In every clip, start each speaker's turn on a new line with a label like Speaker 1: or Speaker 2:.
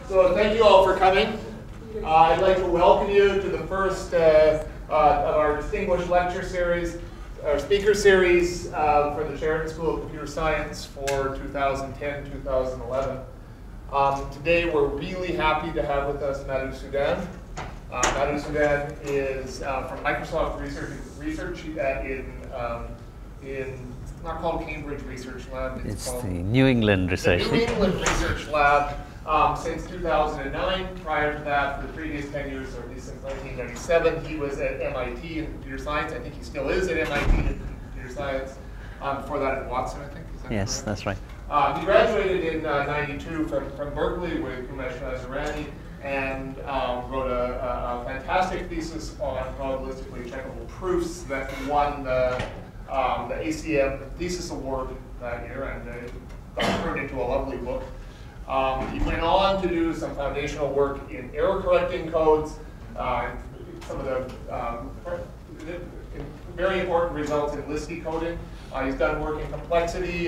Speaker 1: So thank you all for coming. I'd like to welcome you to the first of our distinguished lecture series, our speaker series for the Sheridan School of Computer Science for 2010-2011. Today we're really happy to have with us Madhu Sudan. Madhu Sudan is from Microsoft Research in not called Cambridge Research Lab.
Speaker 2: It's the New England Research.
Speaker 1: The New England Research Lab since 2009. Prior to that, for the previous 10 years, or at least since 1997, he was at MIT in computer science. I think he still is at MIT in computer science. Before that at Watson, I think. Is that
Speaker 2: yes,
Speaker 1: correct?
Speaker 2: That's right.
Speaker 1: He graduated in 92 from Berkeley with Computational and wrote a fantastic thesis on probabilistically checkable proofs that won the ACM Thesis Award that year, and it turned into a lovely book. He went on to do some foundational work in error correcting codes, some of the very important results in list decoding. He's done work in complexity,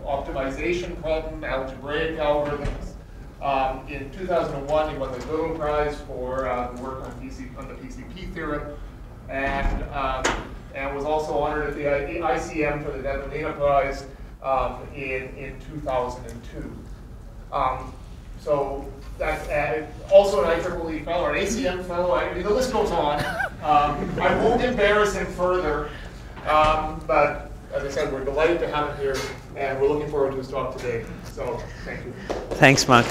Speaker 1: optimization problem, algebraic algorithms. In 2001, he won the Gödel Prize for work on the PCP theorem, and was also honored at the ICM for the Devonina Prize in 2002. So that's also an IEEE fellow, an ACM fellow. I mean, the list goes on. I won't embarrass him further, but as I said, we're delighted to have him here, and we're looking forward to his talk today. So thank you.
Speaker 2: Thanks, Mark.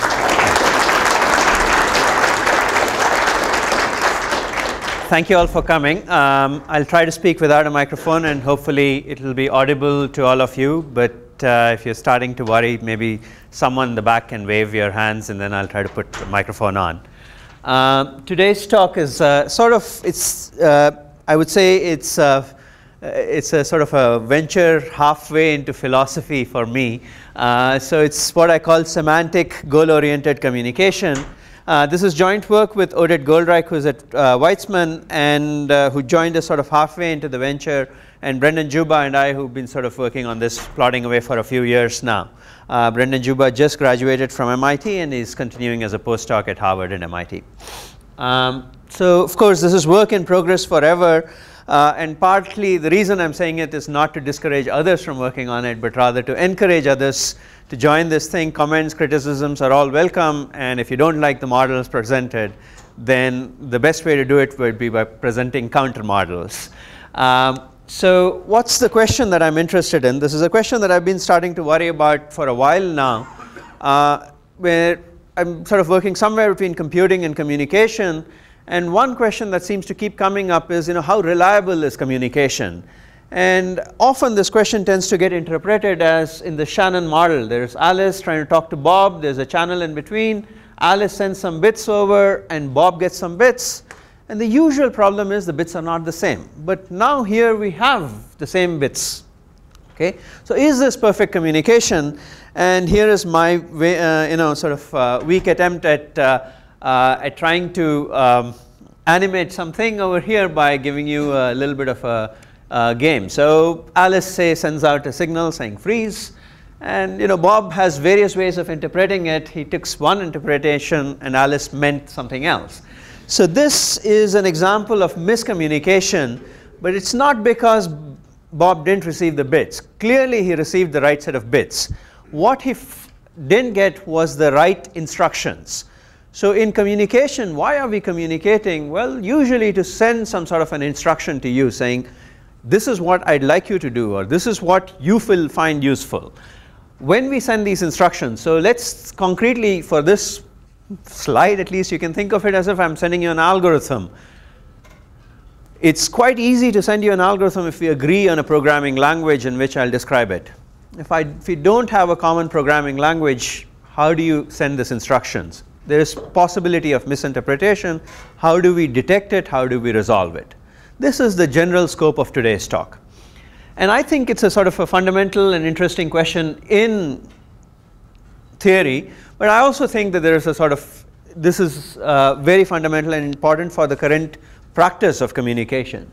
Speaker 2: Thank you all for coming. I'll try to speak without a microphone, and hopefully it will be audible to all of you. But if you're starting to worry, maybe someone in the back can wave your hands, and then I'll try to put the microphone on. Today's talk is I would say it's a sort of a venture halfway into philosophy for me. So it's what I call semantic goal-oriented communication. This is joint work with Oded Goldreich, who's at Weizmann, and who joined us sort of halfway into the venture, and Brendan Juba and I, who've been sort of working on this, plodding away for a few years now. Brendan Juba just graduated from MIT and is continuing as a postdoc at Harvard and MIT. So of course, this is work in progress forever. And partly the reason I'm saying it is not to discourage others from working on it, but rather to encourage others to join this thing. Comments, criticisms are all welcome, and if you don't like the models presented, then the best way to do it would be by presenting counter models. So what's the question that I'm interested in? This is a question that I've been starting to worry about for a while now, where I'm sort of working somewhere between computing and communication. And one question that seems to keep coming up is, how reliable is communication? And often this question tends to get interpreted as in the Shannon model. There's Alice trying to talk to Bob. There's a channel in between. Alice sends some bits over, and Bob gets some bits. And the usual problem is the bits are not the same. But now here we have the same bits. Okay? So is this perfect communication? And here is my sort of weak attempt at trying to animate something over here by giving you a little bit of a game. So Alice, say, sends out a signal saying freeze, and Bob has various ways of interpreting it. He took one interpretation, and Alice meant something else. So this is an example of miscommunication, but it's not because Bob didn't receive the bits. Clearly, he received the right set of bits. What he didn't get was the right instructions. So in communication, why are we communicating? Well, usually to send some sort of an instruction to you saying, this is what I'd like you to do, or this is what you will find useful. When we send these instructions, so let's concretely, for this slide at least, you can think of it as if I'm sending you an algorithm. It's quite easy to send you an algorithm if we agree on a programming language in which I'll describe it. If we don't have a common programming language, how do you send these instructions? There is possibility of misinterpretation. How do we detect it? How do we resolve it? This is the general scope of today's talk. And I think it's a sort of a fundamental and interesting question in theory, but I also think that there is a sort of, this is very fundamental and important for the current practice of communication.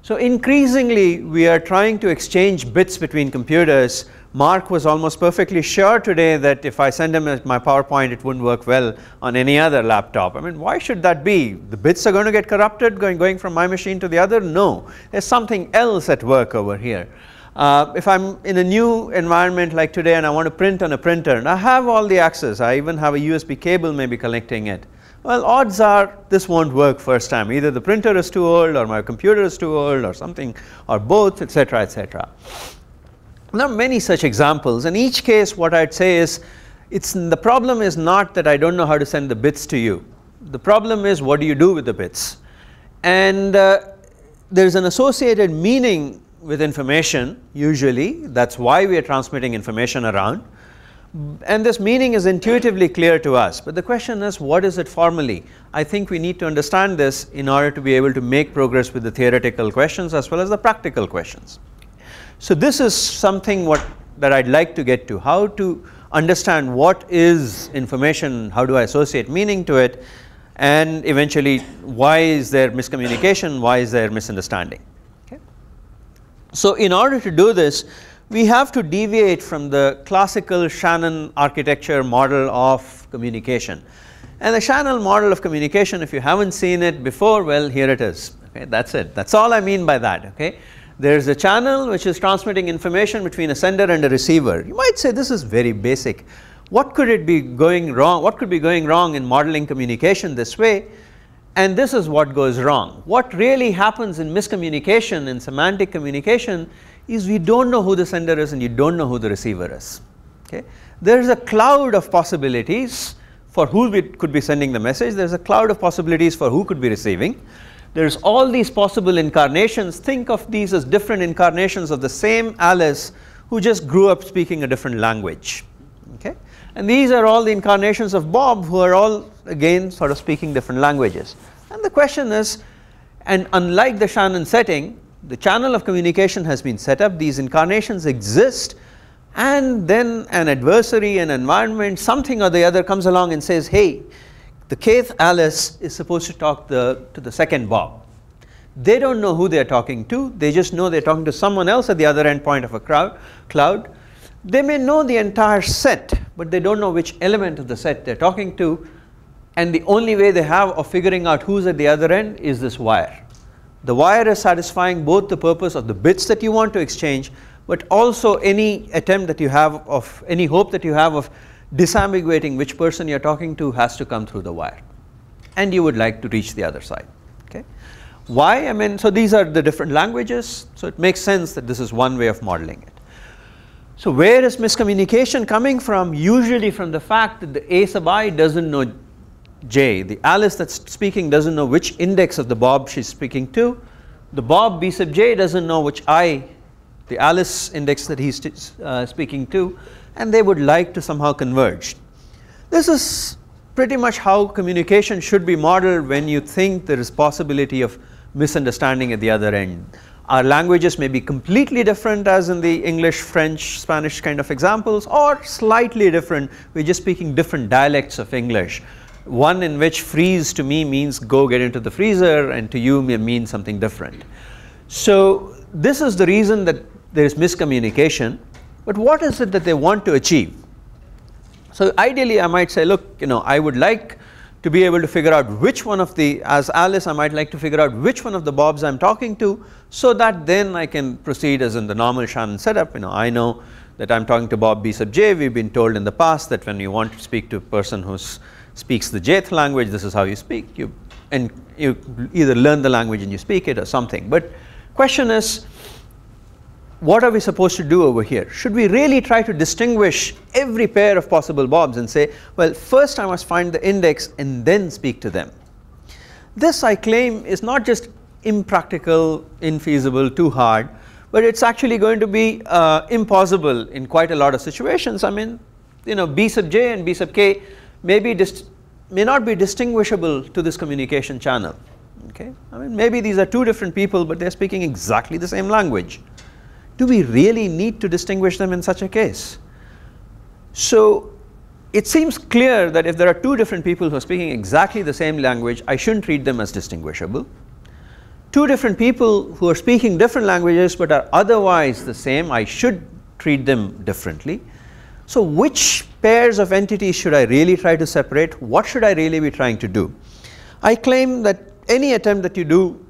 Speaker 2: So increasingly, we are trying to exchange bits between computers. Mark was almost perfectly sure today that if I send him my PowerPoint, it wouldn't work well on any other laptop. I mean, why should that be? The bits are going to get corrupted going from my machine to the other? No, there's something else at work over here. If I'm in a new environment like today and I want to print on a printer, and I have all the access, I even have a USB cable maybe connecting it. Well, odds are this won't work first time. Either the printer is too old, or my computer is too old, or something, or both, etc., etc. There are many such examples. In each case, what I'd say is, the problem is not that I don't know how to send the bits to you. The problem is, what do you do with the bits? And there's an associated meaning with information, usually. That's why we are transmitting information around. And this meaning is intuitively clear to us, but the question is, what is it formally? I think we need to understand this in order to be able to make progress with the theoretical questions as well as the practical questions. So this is something that I'd like to get to, how to understand what is information, how do I associate meaning to it, and eventually why is there miscommunication, why is there misunderstanding. Okay? So in order to do this, we have to deviate from the classical Shannon architecture model of communication. And the Shannon model of communication, if you haven't seen it before, well, here it is. Okay, that's it. That's all I mean by that. Okay, there's a channel which is transmitting information between a sender and a receiver. You might say this is very basic. What could it be going wrong? What could be going wrong in modeling communication this way? And this is what goes wrong. What really happens in miscommunication, in semantic communication, is we don't know who the sender is and you don't know who the receiver is. Okay? There is a cloud of possibilities for who we could be sending the message. There is a cloud of possibilities for who could be receiving. There's all these possible incarnations. Think of these as different incarnations of the same Alice who just grew up speaking a different language. Okay? And these are all the incarnations of Bob who are all again sort of speaking different languages. And the question is, and unlike the Shannon setting, the channel of communication has been set up, these incarnations exist, and then an adversary, an environment, something or the other comes along and says, hey, the kth Alice is supposed to talk to the second Bob. They don't know who they are talking to, they just know they're talking to someone else at the other end point of a cloud. They may know the entire set, but they don't know which element of the set they're talking to, and the only way they have of figuring out who's at the other end is this wire. The wire is satisfying both the purpose of the bits that you want to exchange, but also any attempt that you have of, any hope that you have of disambiguating which person you're talking to has to come through the wire. And you would like to reach the other side. Okay? Why? I mean, so these are the different languages, so it makes sense that this is one way of modeling it. So where is miscommunication coming from? Usually from the fact that the A sub I doesn't know J. The Alice that's speaking doesn't know which index of the Bob she's speaking to. The Bob B sub J doesn't know which I, the Alice index that he's speaking to, and they would like to somehow converge. This is pretty much how communication should be modeled when you think there is possibility of misunderstanding at the other end. Our languages may be completely different, as in the English, French, Spanish kind of examples, or slightly different. We're just speaking different dialects of English. One in which freeze to me means go get into the freezer, and to you may mean something different. So this is the reason that there is miscommunication. But what is it that they want to achieve? So ideally I might say, look, I would like to be able to figure out which one of the, as Alice I might like to figure out which one of the Bobs I'm talking to, so that then I can proceed as in the normal Shannon setup. I know that I'm talking to Bob B sub J. We've been told in the past that when you want to speak to a person who speaks the jth language, this is how you speak. You either learn the language and you speak it or something. But question is, what are we supposed to do over here? Should we really try to distinguish every pair of possible Bobs and say, well, first I must find the index and then speak to them? This, I claim, is not just impractical, infeasible, too hard, but it's actually going to be impossible in quite a lot of situations. I mean, B sub J and B sub K may not be distinguishable to this communication channel. Okay? I mean, maybe these are two different people, but they're speaking exactly the same language. Do we really need to distinguish them in such a case? So it seems clear that if there are two different people who are speaking exactly the same language, I shouldn't treat them as distinguishable. two different people who are speaking different languages but are otherwise the same, I should treat them differently. So which pairs of entities should I really try to separate? What should I really be trying to do? I claim that any attempt that you do,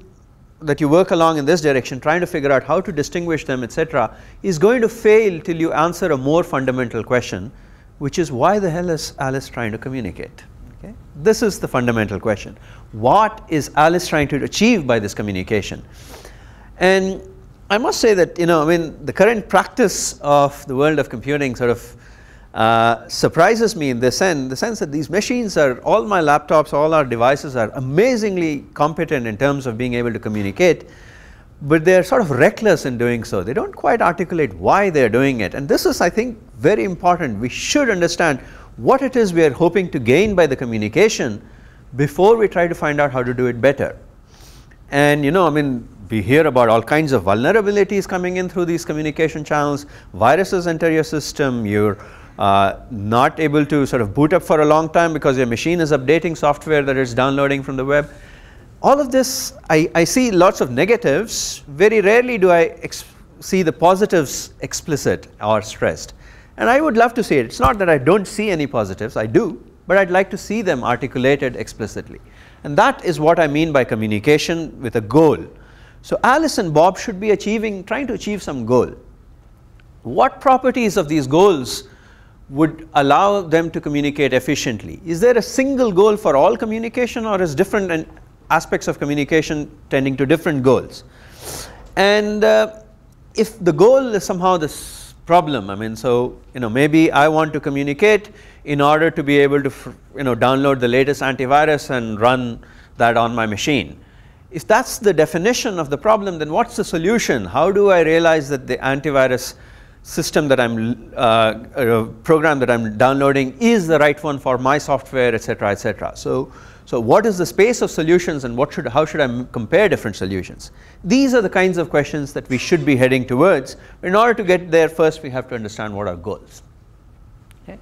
Speaker 2: that you work along in this direction, trying to figure out how to distinguish them, etc., is going to fail till you answer a more fundamental question, which is, why the hell is Alice trying to communicate? Okay? This is the fundamental question. What is Alice trying to achieve by this communication? And I must say that, I mean, the current practice of the world of computing sort of surprises me in the sense that these machines are, all my laptops, all our devices are amazingly competent in terms of being able to communicate, but they are sort of reckless in doing so. They don't quite articulate why they are doing it, and this is, I think, very important. We should understand what it is we are hoping to gain by the communication before we try to find out how to do it better. And I mean, we hear about all kinds of vulnerabilities coming in through these communication channels. Viruses enter your system, you're not able to sort of boot up for a long time because your machine is updating software that it's downloading from the web. All of this, I see lots of negatives. Very rarely do I see the positives explicit or stressed. And I would love to see it. It's not that I don't see any positives, I do, but I'd like to see them articulated explicitly. And that is what I mean by communication with a goal. So Alice and Bob should be trying to achieve some goal. What properties of these goals would allow them to communicate efficiently? Is there a single goal for all communication, or is different aspects of communication tending to different goals? And if the goal is somehow this problem, I mean, so maybe I want to communicate in order to be able to download the latest antivirus and run that on my machine. If that's the definition of the problem, then what's the solution? How do I realize that the antivirus system that program that I'm downloading is the right one for my software, etc., etc.? So what is the space of solutions, and how should I compare different solutions? These are the kinds of questions that we should be heading towards. In order to get there, first we have to understand what are goals. Okay?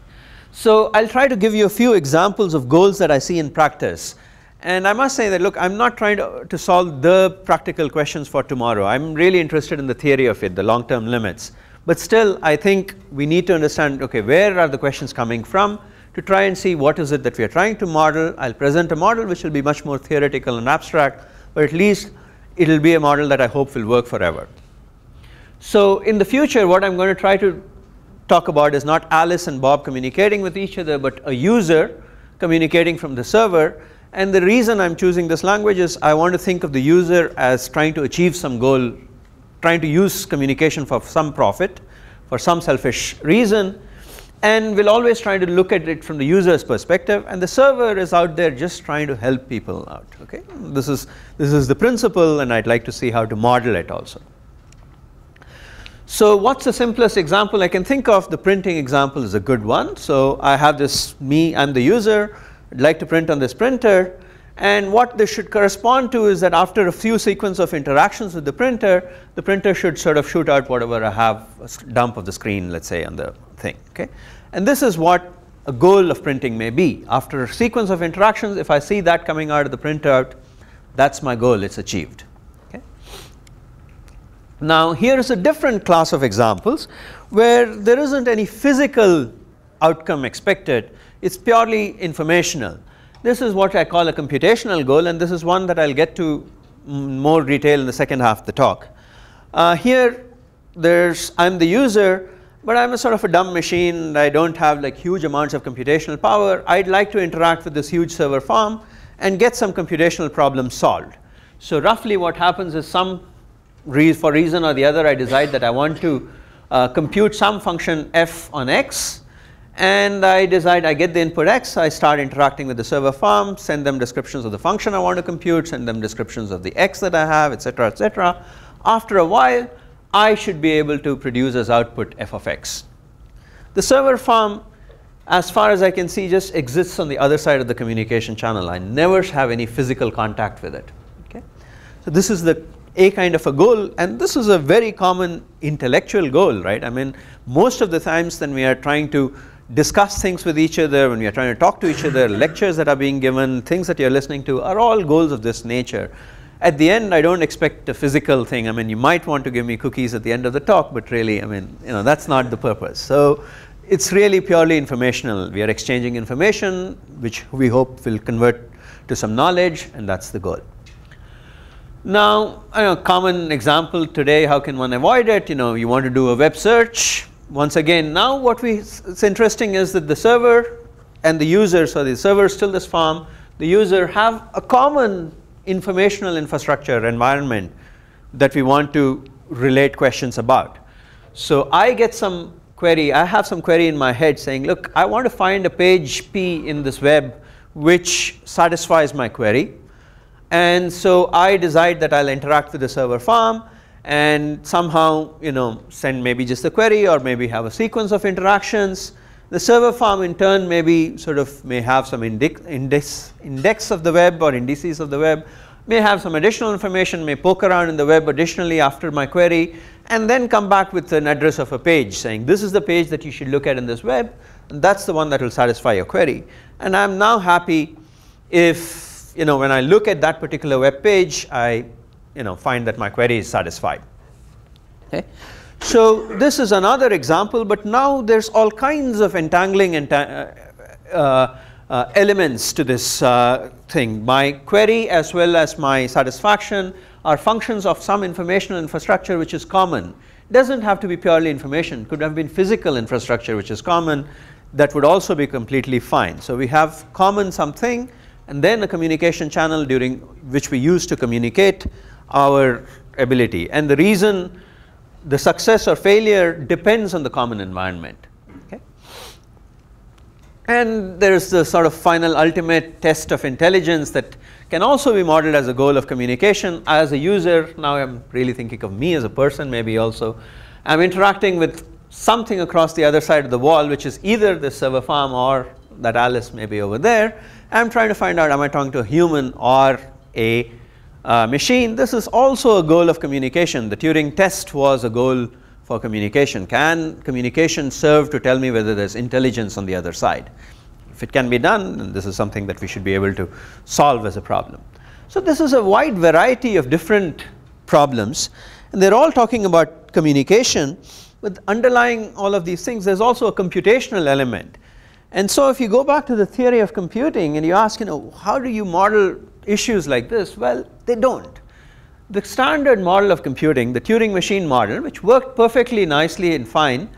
Speaker 2: So I'll try to give you a few examples of goals that I see in practice. And I must say that, look, I'm not trying to solve the practical questions for tomorrow. I'm really interested in the theory of it, the long-term limits. But still, I think we need to understand, okay, where are the questions coming from, to try and see what is it that we are trying to model. I'll present a model which will be much more theoretical and abstract, but at least it will be a model that I hope will work forever. So in the future, what I'm going to try to talk about is not Alice and Bob communicating with each other, but a user communicating from the server. And the reason I'm choosing this language is I want to think of the user as trying to achieve some goal, trying to use communication for some profit, for some selfish reason, and we'll always try to look at it from the user's perspective, and the server is out there just trying to help people out. Okay, this is the principle, and I'd like to see how to model it also. So what's the simplest example I can think of? The printing example is a good one. So I have this, I'm the user, I'd like to print on this printer, and what this should correspond to is that after a few sequence of interactions with the printer should sort of shoot out whatever I have, a dump of the screen, let's say, on the thing. Okay, and this is what a goal of printing may be. After a sequence of interactions, if I see that coming out of the printout, that's my goal, it's achieved. Okay. Now here is a different class of examples where there isn't any physical outcome expected, it's purely informational. This is what I call a computational goal, and this is one that I'll get to more detail in the second half of the talk. Here I'm the user, but I'm a sort of a dumb machine. I don't have like huge amounts of computational power. I'd like to interact with this huge server farm and get some computational problem solved. So roughly what happens is for reason or the other, I decide that I want to compute some function f on x, and I decide I get the input x, I start interacting with the server farm, send them descriptions of the function I want to compute, send them descriptions of the x that I have, etc., etc. After a while, I should be able to produce as output f of x. The server farm, as far as I can see, just exists on the other side of the communication channel. I never have any physical contact with it. Okay? So this is a kind of a goal, and this is a very common intellectual goal, right? I mean, most of the times when we are trying to discuss things with each other, when we are trying to talk to each other, lectures that are being given, things that you're listening to are all goals of this nature. at the end, I don't expect a physical thing. I mean, you might want to give me cookies at the end of the talk, but really, I mean, that's not the purpose. So it's really purely informational. We are exchanging information, which we hope will convert to some knowledge, and that's the goal. Now, a common example today, how can one avoid it? You want to do a web search. Once again, now it's interesting is that the server and the user, so the server is still this farm, the user have a common informational infrastructure environment that we want to relate questions about. So I get some query, I have some query in my head saying, look, I want to find a page P in this web which satisfies my query. And so I decide that I'll interact with the server farm and somehow send maybe just the query or maybe have a sequence of interactions. The server farm in turn maybe may have some index of the web or indices of the web, may have some additional information, may poke around in the web additionally after my query, and then come back with an address of a page saying this is the page that you should look at in this web, and that's the one that will satisfy your query. And I'm now happy if when I look at that particular web page, I find that my query is satisfied. Okay. So this is another example, but now there's all kinds of entangling elements to this thing. My query as well as my satisfaction are functions of some informational infrastructure which is common. It doesn't have to be purely information. It could have been physical infrastructure which is common. That would also be completely fine. So we have common something, and then a communication channel during which we use to communicate our ability. And the reason the success or failure depends on the common environment. Okay? And there is the sort of final ultimate test of intelligence that can also be modeled as a goal of communication. As a user, now I'm really thinking of me as a person, maybe also I'm interacting with something across the other side of the wall, which is either the server farm or that Alice may be over there. I'm trying to find out, am I talking to a human or a machine? This is also a goal of communication. The Turing test was a goal for communication. Can communication serve to tell me whether there's intelligence on the other side? If it can be done, then this is something that we should be able to solve as a problem. So this is a wide variety of different problems, and they're all talking about communication. But underlying all of these things, there's also a computational element. And so if you go back to the theory of computing and you ask, how do you model issues like this? Well, they don't. The standard model of computing, the Turing machine model, which worked perfectly nicely and fine,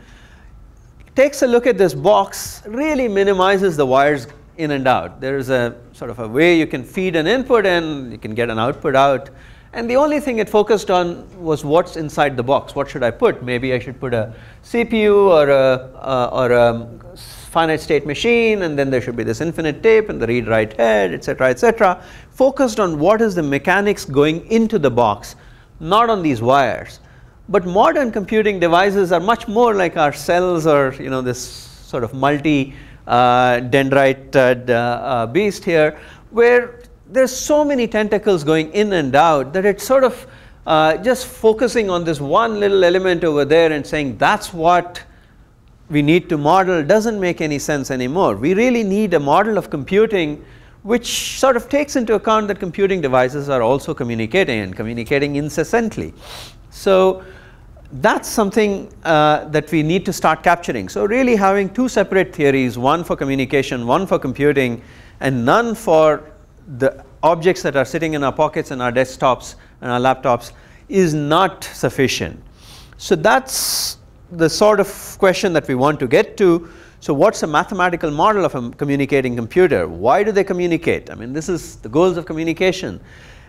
Speaker 2: takes a look at this box, really minimizes the wires in and out. There is a sort of a way you can feed an input in, you can get an output out. And the only thing it focused on was what's inside the box. What should I put? Maybe I should put a CPU or a finite state machine, and then there should be this infinite tape and the read write head, etc., etc. Focused on what is the mechanics going into the box, not on these wires. But modern computing devices are much more like our cells or this sort of multi dendrite beast here, where there's so many tentacles going in and out that it's sort of just focusing on this one little element over there and saying that's what we need to model doesn't make any sense anymore. We really need a model of computing which sort of takes into account that computing devices are also communicating and communicating incessantly. So that's something that we need to start capturing. So really having two separate theories, one for communication, one for computing, and none for the objects that are sitting in our pockets and our desktops and our laptops is not sufficient. So that's the sort of question that we want to get to. So what's a mathematical model of a communicating computer? Why do they communicate? I mean, this is the goals of communication.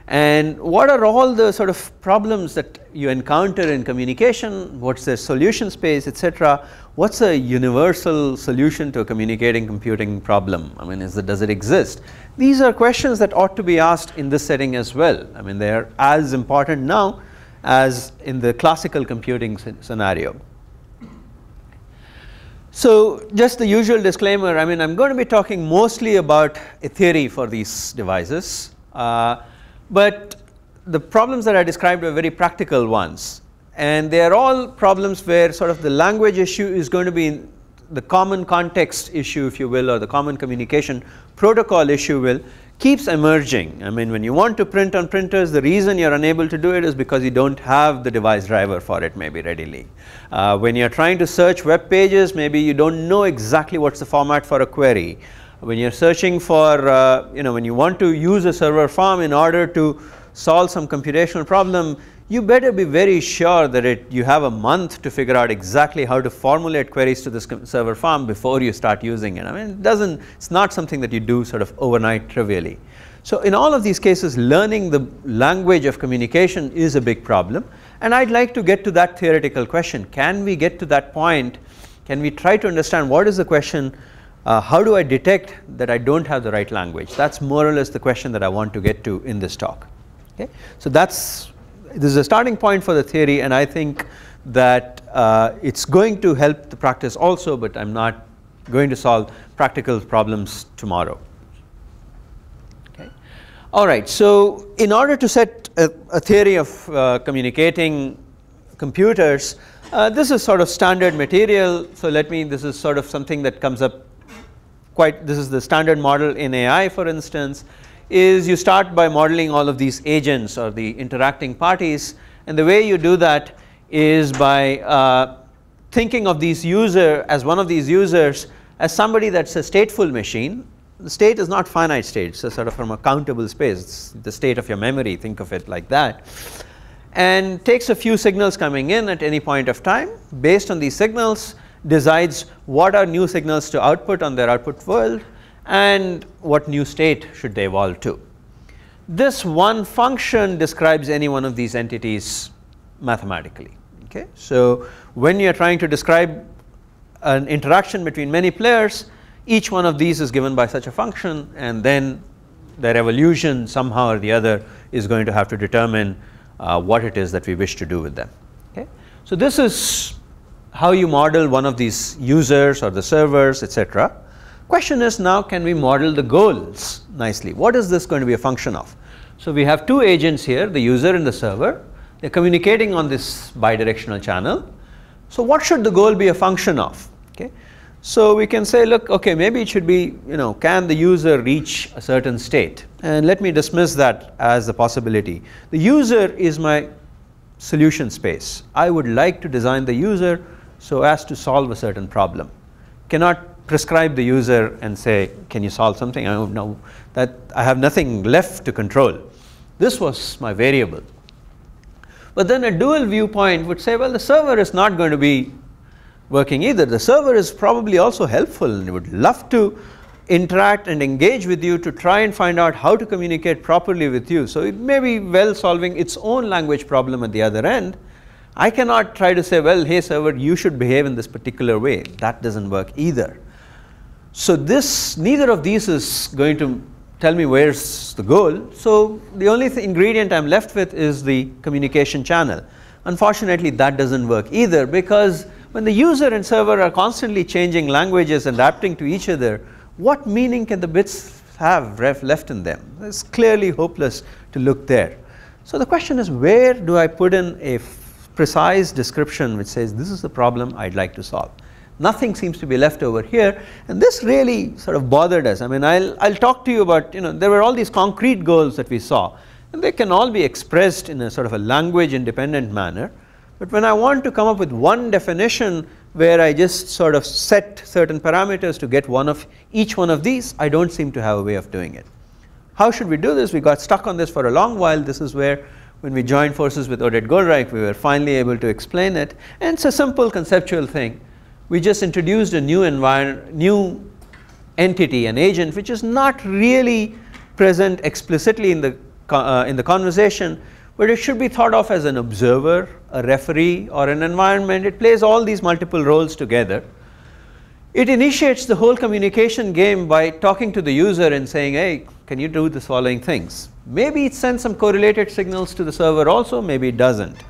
Speaker 2: And what are all the sort of problems that you encounter in communication? What's the solution space, etc.? What's a universal solution to a communicating computing problem? I mean, does it exist? These are questions that ought to be asked in this setting as well. I mean, they are as important now as in the classical computing scenario. So just the usual disclaimer, I mean, I'm going to be talking mostly about a theory for these devices. But the problems that I described are very practical ones, and they are all problems where sort of the language issue is going to be the common context issue, if you will, or the common communication protocol issue will keeps emerging. I mean, when you want to print on printers, the reason you're unable to do it is because you don't have the device driver for it maybe readily. When you're trying to search web pages, maybe you don't know exactly what's the format for a query. When you're searching for, when you want to use a server farm in order to solve some computational problem, you better be very sure that you have a month to figure out exactly how to formulate queries to this server farm before you start using it. I mean, it's not something that you do sort of overnight trivially. So in all of these cases, learning the language of communication is a big problem. And I'd like to get to that theoretical question. Can we get to that point? Can we try to understand what is the question? How do I detect that I don't have the right language? That's more or less the question that I want to get to in this talk. Okay? So this is a starting point for the theory, and I think that it's going to help the practice also, but I'm not going to solve practical problems tomorrow. Okay. All right, so in order to set a theory of communicating computers, this is sort of standard material. So this is sort of something that comes up this is the standard model in AI, for instance, is you start by modeling all of these agents or the interacting parties, and the way you do that is by thinking of as one of these users as somebody that's a stateful machine. The state is not finite state, it's a sort of from a countable space, it's the state of your memory, think of it like that, and takes a few signals coming in at any point of time. Based on these signals, decides what are new signals to output on their output world and what new state should they evolve to. This one function describes any one of these entities mathematically. Okay? So when you're trying to describe an interaction between many players, each one of these is given by such a function, and then their evolution somehow or the other is going to have to determine what it is that we wish to do with them. Okay? So this is how you model one of these users or the servers, etc. Question is now, can we model the goals nicely? What is this going to be a function of? So we have two agents here, the user and the server. They're communicating on this bidirectional channel. So what should the goal be a function of? Okay. So we can say, look, okay, maybe it should be, can the user reach a certain state? And let me dismiss that as a possibility. The user is my solution space. I would like to design the user so as to solve a certain problem. Cannot prescribe the user and say, can you solve something? I don't know, that I have nothing left to control. This was my variable. But then a dual viewpoint would say, well, the server is not going to be working either. The server is probably also helpful and would love to interact and engage with you to try and find out how to communicate properly with you. So it may be well solving its own language problem at the other end. I cannot try to say, well, hey server, you should behave in this particular way. That doesn't work either. So neither of these is going to tell me where's the goal. So the only ingredient I'm left with is the communication channel. Unfortunately, that doesn't work either, because when the user and server are constantly changing languages and adapting to each other, what meaning can the bits have left in them? It's clearly hopeless to look there. So the question is, where do I put in a precise description which says this is the problem I'd like to solve? Nothing seems to be left over here, and this really sort of bothered us. I mean, I'll talk to you about, there were all these concrete goals that we saw, and they can all be expressed in a sort of a language independent manner. But when I want to come up with one definition where I just sort of set certain parameters to get each one of these, I don't seem to have a way of doing it. How should we do this? We got stuck on this for a long while. This is where, when we joined forces with Oded Goldreich, we were finally able to explain it. And it's a simple conceptual thing. We just introduced a new entity, an agent, which is not really present explicitly in the conversation, but it should be thought of as an observer, a referee, or an environment. It plays all these multiple roles together. It initiates the whole communication game by talking to the user and saying, hey, can you do the following things? Maybe it sends some correlated signals to the server also, maybe it doesn't.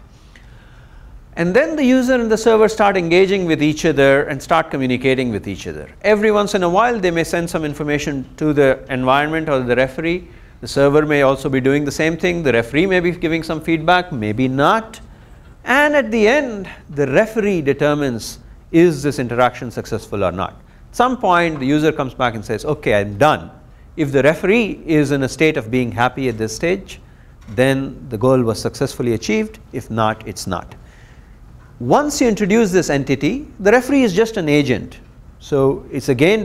Speaker 2: And then the user and the server start engaging with each other and start communicating with each other. Every once in a while, they may send some information to the environment or the referee. The server may also be doing the same thing. The referee may be giving some feedback, maybe not. And at the end, the referee determines, is this interaction successful or not? At some point, the user comes back and says, okay, I'm done. If the referee is in a state of being happy at this stage, then the goal was successfully achieved. If not, it's not. Once you introduce this entity, the referee is just an agent. So it's again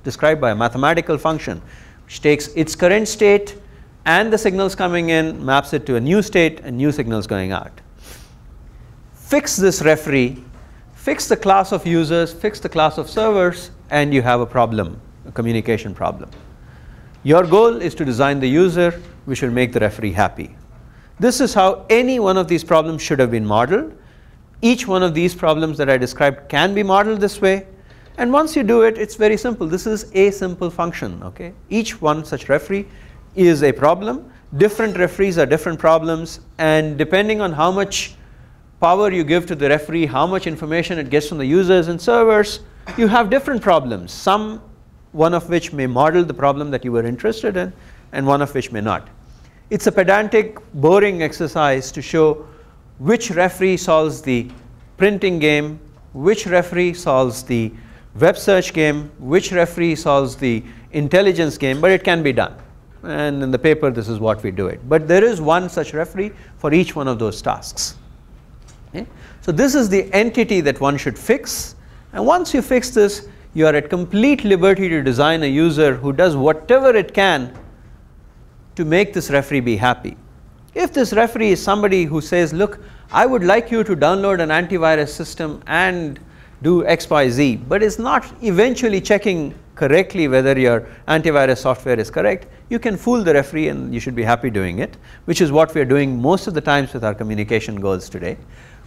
Speaker 2: described by a mathematical function which takes its current state and the signals coming in, maps it to a new state and new signals going out. Fix this referee, fix the class of users, fix the class of servers, and you have a problem, a communication problem. Your goal is to design the user which will make the referee happy. This is how any one of these problems should have been modeled. Each one of these problems that I described can be modeled this way. And once you do it, it's very simple. This is a simple function. Okay? Each one such referee is a problem. Different referees are different problems. And depending on how much power you give to the referee, how much information it gets from the users and servers, you have different problems. One of which may model the problem that you were interested in, and one of which may not. It's a pedantic, boring exercise to show which referee solves the printing game, which referee solves the web search game, which referee solves the intelligence game, but it can be done. And in the paper, this is what we do it. But there is one such referee for each one of those tasks. Okay? So this is the entity that one should fix. And once you fix this, you are at complete liberty to design a user who does whatever it can to make this referee be happy. If this referee is somebody who says, look, I would like you to download an antivirus system and do X, Y, Z, but is not eventually checking correctly whether your antivirus software is correct, you can fool the referee and you should be happy doing it, which is what we are doing most of the times with our communication goals today.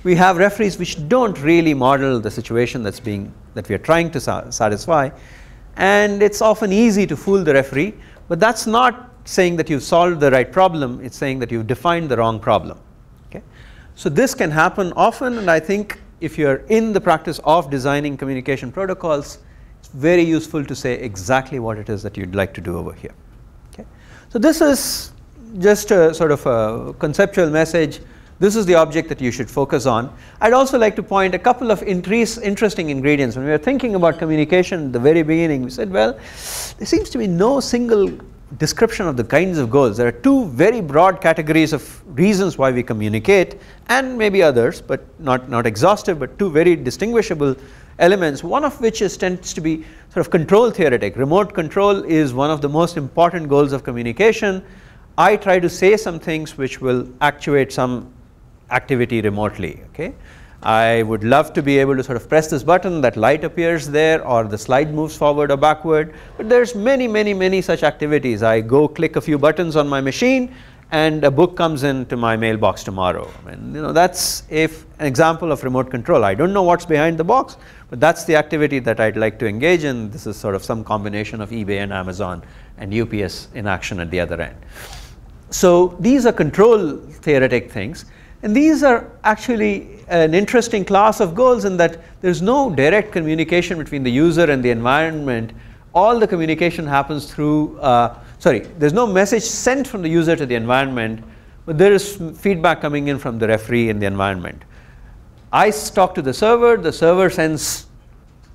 Speaker 2: We have referees which don't really model the situation that we are trying to satisfy, and it's often easy to fool the referee, but that's not saying that you've solved the right problem, it's saying that you've defined the wrong problem. Okay? So this can happen often, and I think if you're in the practice of designing communication protocols, it's very useful to say exactly what it is that you'd like to do over here. Okay? So this is just a sort of a conceptual message. This is the object that you should focus on. I'd also like to point a couple of interesting ingredients. When we were thinking about communication at the very beginning, we said, well, there seems to be no single description of the kinds of goals. There are two very broad categories of reasons why we communicate, and maybe others, but not exhaustive, but two very distinguishable elements, one of which tends to be sort of control theoretic. Remote control is one of the most important goals of communication. I try to say some things which will actuate some activity remotely. Okay? I would love to be able to sort of press this button, that light appears there, or the slide moves forward or backward, but there's many such activities. I go click a few buttons on my machine and a book comes into my mailbox tomorrow. And that's an example of remote control. I don't know what's behind the box, but that's the activity that I'd like to engage in. This is sort of some combination of eBay and Amazon and UPS in action at the other end. So these are control theoretic things. And these are actually an interesting class of goals in that there's no direct communication between the user and the environment. All the communication happens through, there's no message sent from the user to the environment, but there is feedback coming in from the referee in the environment. I talk to the server sends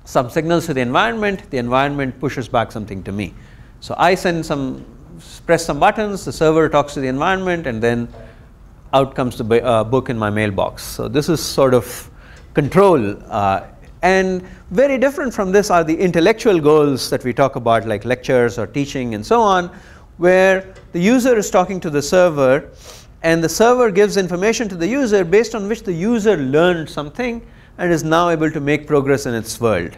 Speaker 2: some signals to the environment pushes back something to me. So I press some buttons, the server talks to the environment, and then out comes the book in my mailbox. So this is sort of control. And very different from this are the intellectual goals that we talk about, like lectures or teaching and so on, where the user is talking to the server, and the server gives information to the user based on which the user learned something and is now able to make progress in its world.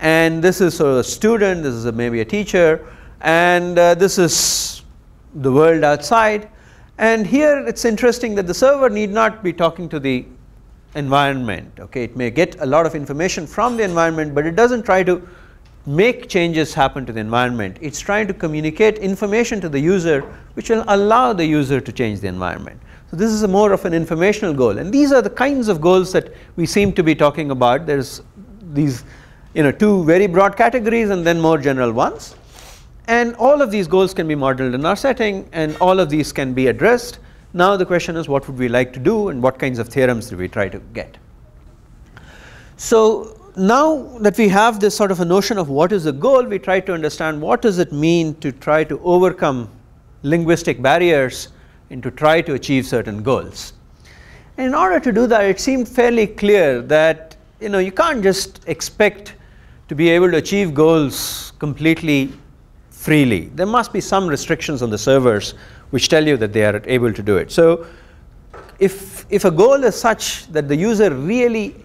Speaker 2: And this is sort of a student, this is maybe a teacher, and this is the world outside. And here it's interesting that the server need not be talking to the environment. Okay, it may get a lot of information from the environment, but it doesn't try to make changes happen to the environment. It's trying to communicate information to the user which will allow the user to change the environment. So this is more of an informational goal, and these are the kinds of goals that we seem to be talking about. There's these two very broad categories and then more general ones. And all of these goals can be modeled in our setting, and all of these can be addressed. Now the question is, what would we like to do, and what kinds of theorems do we try to get? So now that we have this sort of a notion of what is the goal, we try to understand what does it mean to try to overcome linguistic barriers and to try to achieve certain goals. And in order to do that, it seemed fairly clear that you can't just expect to be able to achieve goals completely freely. There must be some restrictions on the servers which tell you that they are able to do it. So if a goal is such that the user really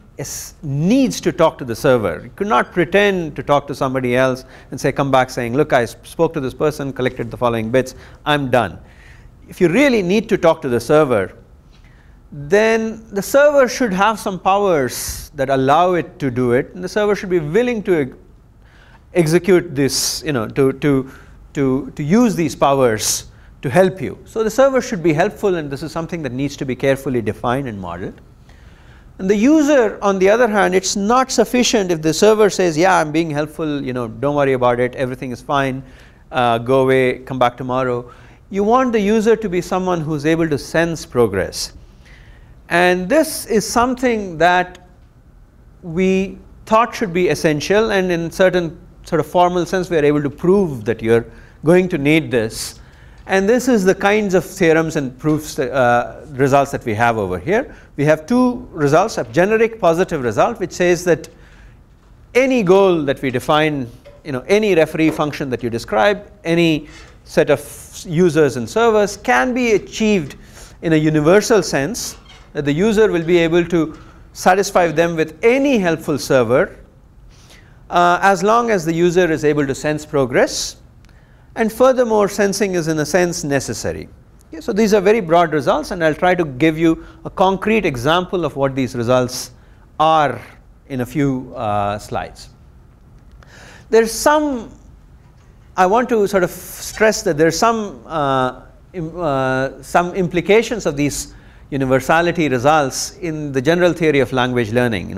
Speaker 2: needs to talk to the server, you could not pretend to talk to somebody else and say, come back saying, look, I spoke to this person, collected the following bits, I'm done. If you really need to talk to the server, then the server should have some powers that allow it to do it, and the server should be willing to execute this, to use these powers to help you. So the server should be helpful, and this is something that needs to be carefully defined and modeled. And the user, on the other hand, it's not sufficient if the server says, yeah, I'm being helpful, don't worry about it, everything is fine, go away, come back tomorrow. You want the user to be someone who's able to sense progress. And this is something that we thought should be essential, and in certain sort of formal sense, we are able to prove that you're going to need this. And this is the kinds of theorems and proofs, results that we have over here. We have two results, a generic positive result, which says that any goal that we define, any referee function that you describe, any set of users and servers can be achieved in a universal sense, that the user will be able to satisfy them with any helpful server as long as the user is able to sense progress. And furthermore, sensing is in a sense necessary. Okay, so these are very broad results, and I'll try to give you a concrete example of what these results are in a few slides. There's some, I want to sort of stress that there's some implications of these universality results in the general theory of language learning.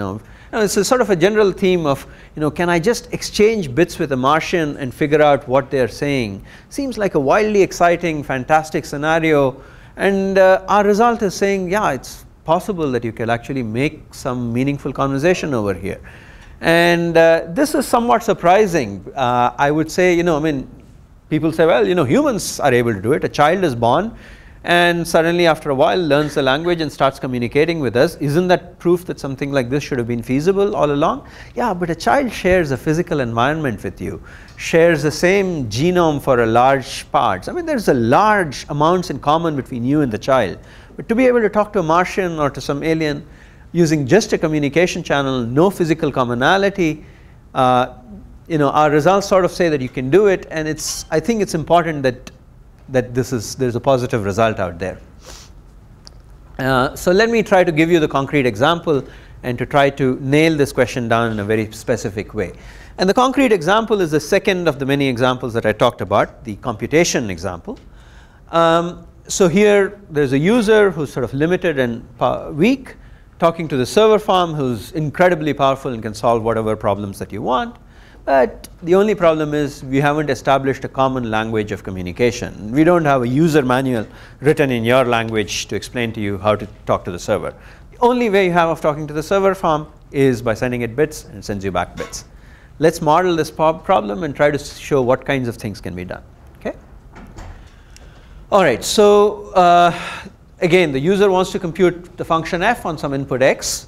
Speaker 2: It's a sort of a general theme of, can I just exchange bits with a Martian and figure out what they're saying? Seems like a wildly exciting, fantastic scenario. And our result is saying, yeah, it's possible that you can actually make some meaningful conversation over here. And this is somewhat surprising. I would say, people say, well, humans are able to do it. A child is born and suddenly after a while learns the language and starts communicating with us. Isn't that proof that something like this should have been feasible all along? Yeah, but a child shares a physical environment with you, shares the same genome for a large part. There's a large amounts in common between you and the child. But to be able to talk to a Martian or to some alien using just a communication channel, no physical commonality, our results sort of say that you can do it, and I think it's important that there's a positive result out there. So let me try to give you the concrete example and to try to nail this question down in a very specific way. And the concrete example is the second of the many examples that I talked about, the computation example. So here there's a user who's sort of limited and weak, talking to the server farm who's incredibly powerful and can solve whatever problems that you want. But the only problem is we haven't established a common language of communication. We don't have a user manual written in your language to explain to you how to talk to the server. The only way you have of talking to the server farm is by sending it bits, and it sends you back bits. Let's model this problem and try to show what kinds of things can be done. Okay? All right, so again, the user wants to compute the function f on some input x,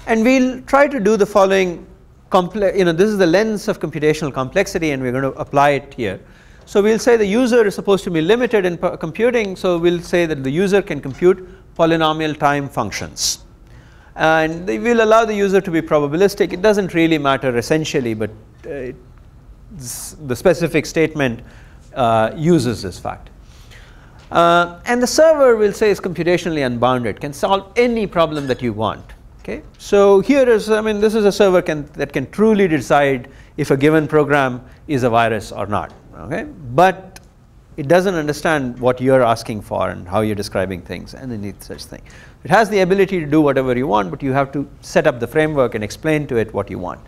Speaker 2: and we'll try to do the following. This is the lens of computational complexity, and we're going to apply it here. So we'll say the user is supposed to be limited in computing, so we'll say that the user can compute polynomial time functions. And they will allow the user to be probabilistic. It doesn't really matter essentially, but the specific statement uses this fact. And the server will say is computationally unbounded, can solve any problem that you want. Okay, so here is, this is a server that can truly decide if a given program is a virus or not. Okay, but it doesn't understand what you're asking for and how you're describing things and any such thing. It has the ability to do whatever you want, but you have to set up the framework and explain to it what you want.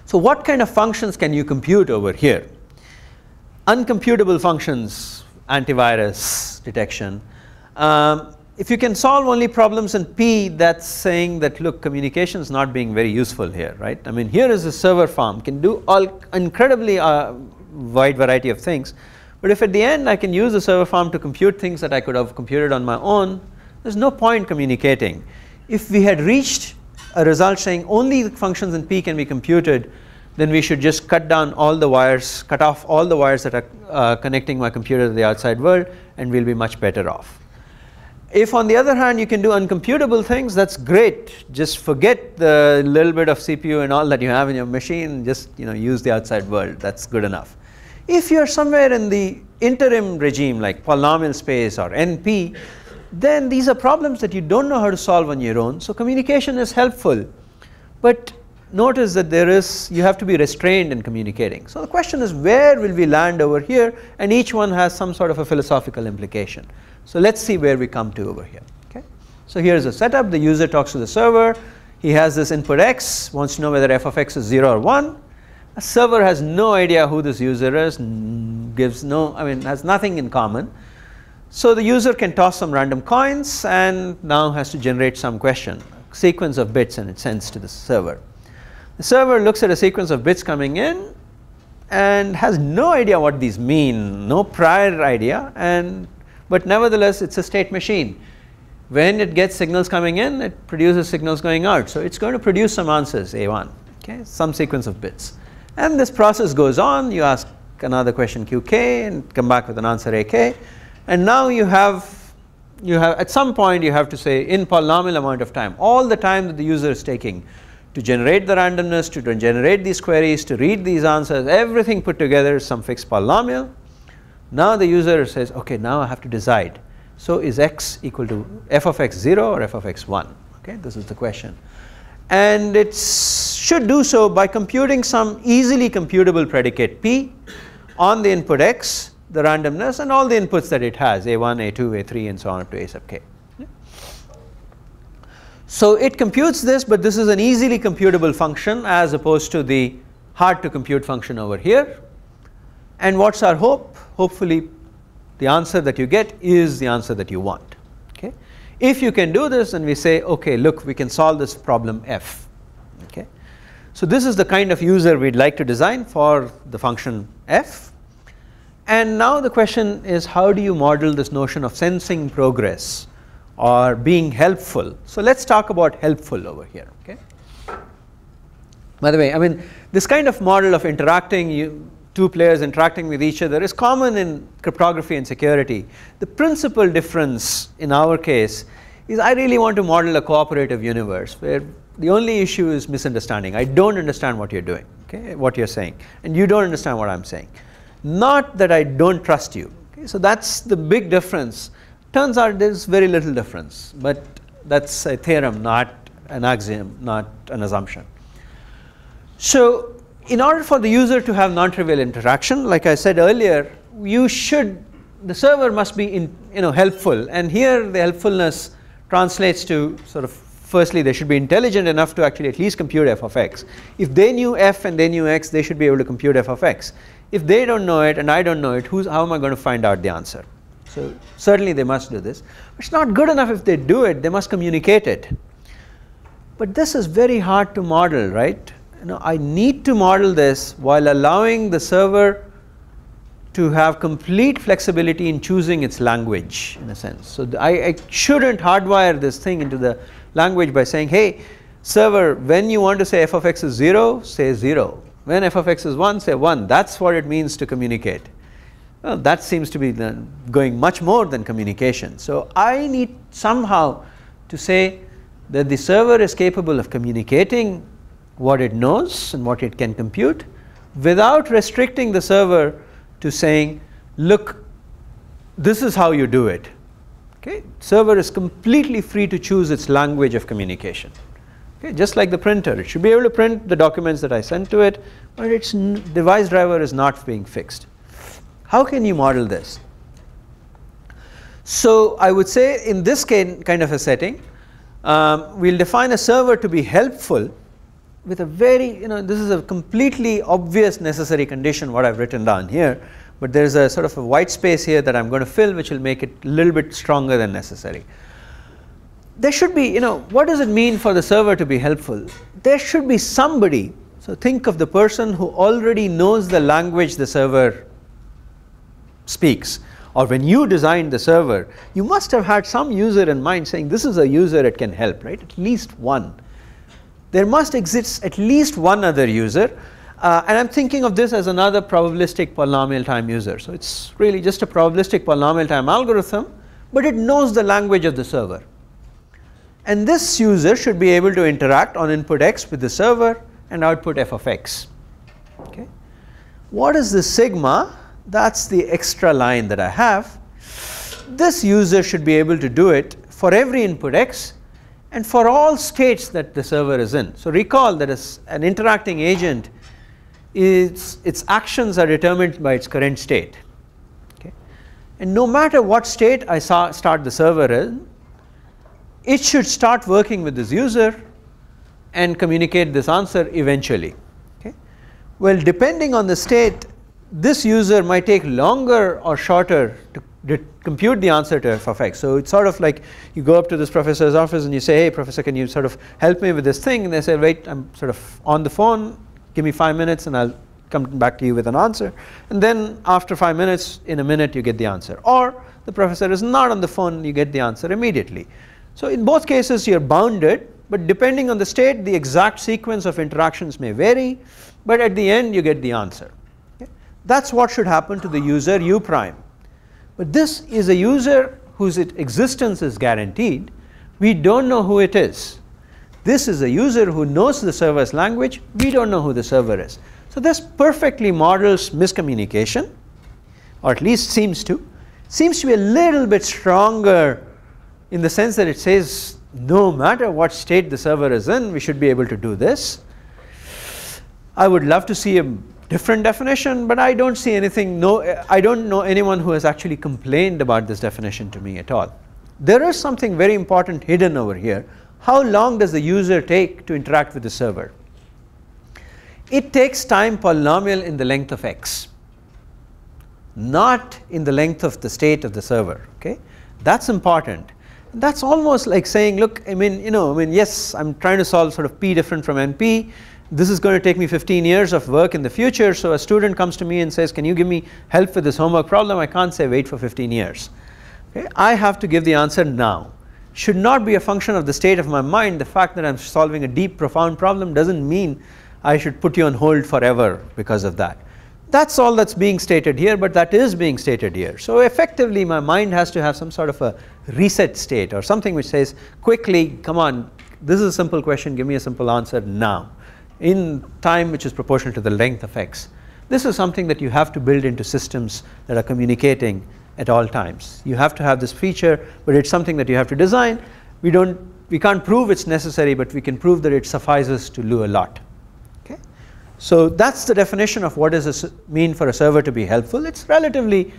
Speaker 2: So what kind of functions can you compute over here? Uncomputable functions, antivirus detection. if you can solve only problems in P, that's saying that, look, communication is not being very useful here, right? I mean, here is a server farm, can do all incredibly wide variety of things. But if at the end I can use the server farm to compute things that I could have computed on my own, there's no point communicating. If we had reached a result saying only the functions in P can be computed, then we should just cut down all the wires, cut off all the wires that are connecting my computer to the outside world, and we'll be much better off. If on the other hand you can do uncomputable things, that's great. Just forget the little bit of CPU and all that you have in your machine, just use the outside world. That's good enough. If you're somewhere in the interim regime like polynomial space or NP, then these are problems that you don't know how to solve on your own. So communication is helpful, but notice that you have to be restrained in communicating. So the question is, where will we land over here? And each one has some sort of a philosophical implication. So let's see where we come to over here. Okay. So here's a setup. The user talks to the server. He has this input x, wants to know whether f of x is 0 or 1. A server has no idea who this user is, has nothing in common. So the user can toss some random coins and now has to generate some question, a sequence of bits, and it sends to the server. The server looks at a sequence of bits coming in and has no idea what these mean, no prior idea, but nevertheless it's a state machine. When it gets signals coming in, it produces signals going out. So it's going to produce some answers, A1, okay, some sequence of bits. And this process goes on. You ask another question QK and come back with an answer AK. And now you have at some point you have to say, in polynomial amount of time, all the time that the user is taking to generate the randomness, to generate these queries, to read these answers, everything put together is some fixed polynomial. Now the user says, okay, now I have to decide. So is x equal to f of x 0 or f of x 1? Okay, this is the question. And it should do so by computing some easily computable predicate P on the input x, the randomness, and all the inputs that it has, A1, A2, A3, and so on up to A sub k. So it computes this, but this is an easily computable function as opposed to the hard to compute function over here. And what's our hope? Hopefully the answer that you get is the answer that you want. Okay? If you can do this, then we say, okay, look, we can solve this problem f. Okay? So this is the kind of user we'd like to design for the function f. And now the question is, how do you model this notion of sensing progress or being helpful? So let's talk about helpful over here. Okay? By the way, I mean, this kind of model of interacting, two players interacting with each other, is common in cryptography and security. The principal difference in our case is I really want to model a cooperative universe where the only issue is misunderstanding. I don't understand what you're doing, okay, what you're saying, and you don't understand what I'm saying. Not that I don't trust you. Okay? So that's the big difference. Turns out there's very little difference, but that's a theorem, not an axiom, not an assumption. So in order for the user to have non-trivial interaction, like I said earlier, the server must be helpful, and here the helpfulness translates to sort of, firstly, they should be intelligent enough to actually at least compute f of x. If they knew f and they knew x, they should be able to compute f of x. If they don't know it and I don't know it, how am I going to find out the answer? So certainly they must do this. It's not good enough if they do it, they must communicate it. But this is very hard to model, right? I need to model this while allowing the server to have complete flexibility in choosing its language, in a sense. So I shouldn't hardwire this thing into the language by saying, hey, server, when you want to say f of x is 0, say 0. When f of x is 1, say 1. That's what it means to communicate. Well, that seems to be going much more than communication. So I need somehow to say that the server is capable of communicating what it knows and what it can compute without restricting the server to saying, look, this is how you do it. Okay? Server is completely free to choose its language of communication. Okay? Just like the printer, it should be able to print the documents that I send to it, but its device driver is not being fixed. How can you model this? So I would say in this kind of a setting, we'll define a server to be helpful with a very, this is a completely obvious necessary condition what I've written down here, but there is a sort of a white space here that I'm going to fill, which will make it a little bit stronger than necessary. there should be, what does it mean for the server to be helpful? There should be somebody. So think of the person who already knows the language the server speaks. Or when you designed the server, you must have had some user in mind saying, this is a user that can help, right? At least one. There must exist at least one other user. And I'm thinking of this as another probabilistic polynomial time user. So it's really just a probabilistic polynomial time algorithm, but it knows the language of the server. And this user should be able to interact on input x with the server and output f of x. Okay. What is the sigma? That's the extra line that I have. This user should be able to do it for every input x and for all states that the server is in. So recall that as an interacting agent, its actions are determined by its current state. Okay. And no matter what state I start the server in, it should start working with this user and communicate this answer eventually. Okay. Well, depending on the state, this user might take longer or shorter to compute the answer to f of x. So it's sort of like you go up to this professor's office and you say, hey professor, can you sort of help me with this thing? And they say, wait, I'm sort of on the phone, give me 5 minutes and I'll come back to you with an answer. And then after 5 minutes, in a minute you get the answer. Or the professor is not on the phone, you get the answer immediately. So in both cases you're bounded, but depending on the state, the exact sequence of interactions may vary, but at the end you get the answer. Okay. That's what should happen to the user u prime. But this is a user whose existence is guaranteed. We don't know who it is. This is a user who knows the server's language. We don't know who the server is. So this perfectly models miscommunication, or at least seems to be a little bit stronger in the sense that it says no matter what state the server is in, we should be able to do this. I would love to see a different definition, but I don't see anything, I don't know anyone who has actually complained about this definition to me at all. There is something very important hidden over here. How long does the user take to interact with the server? It takes time polynomial in the length of x, not in the length of the state of the server. Okay, that's important. That's almost like saying, look, yes, I'm trying to solve sort of p different from np. This is going to take me 15 years of work in the future. So a student comes to me and says, can you give me help with this homework problem? I can't say wait for 15 years. Okay? I have to give the answer now. Should not be a function of the state of my mind. The fact that I'm solving a deep, profound problem doesn't mean I should put you on hold forever because of that. That's all that's being stated here, but that is being stated here. So effectively, my mind has to have some sort of a reset state or something which says, quickly, come on, this is a simple question, give me a simple answer now, in time which is proportional to the length of x. This is something that you have to build into systems that are communicating at all times. You have to have this feature, but it's something that you have to design. We can't prove it's necessary, but we can prove that it suffices to do a lot. Okay? So that's the definition of what does it mean for a server to be helpful. It's relatively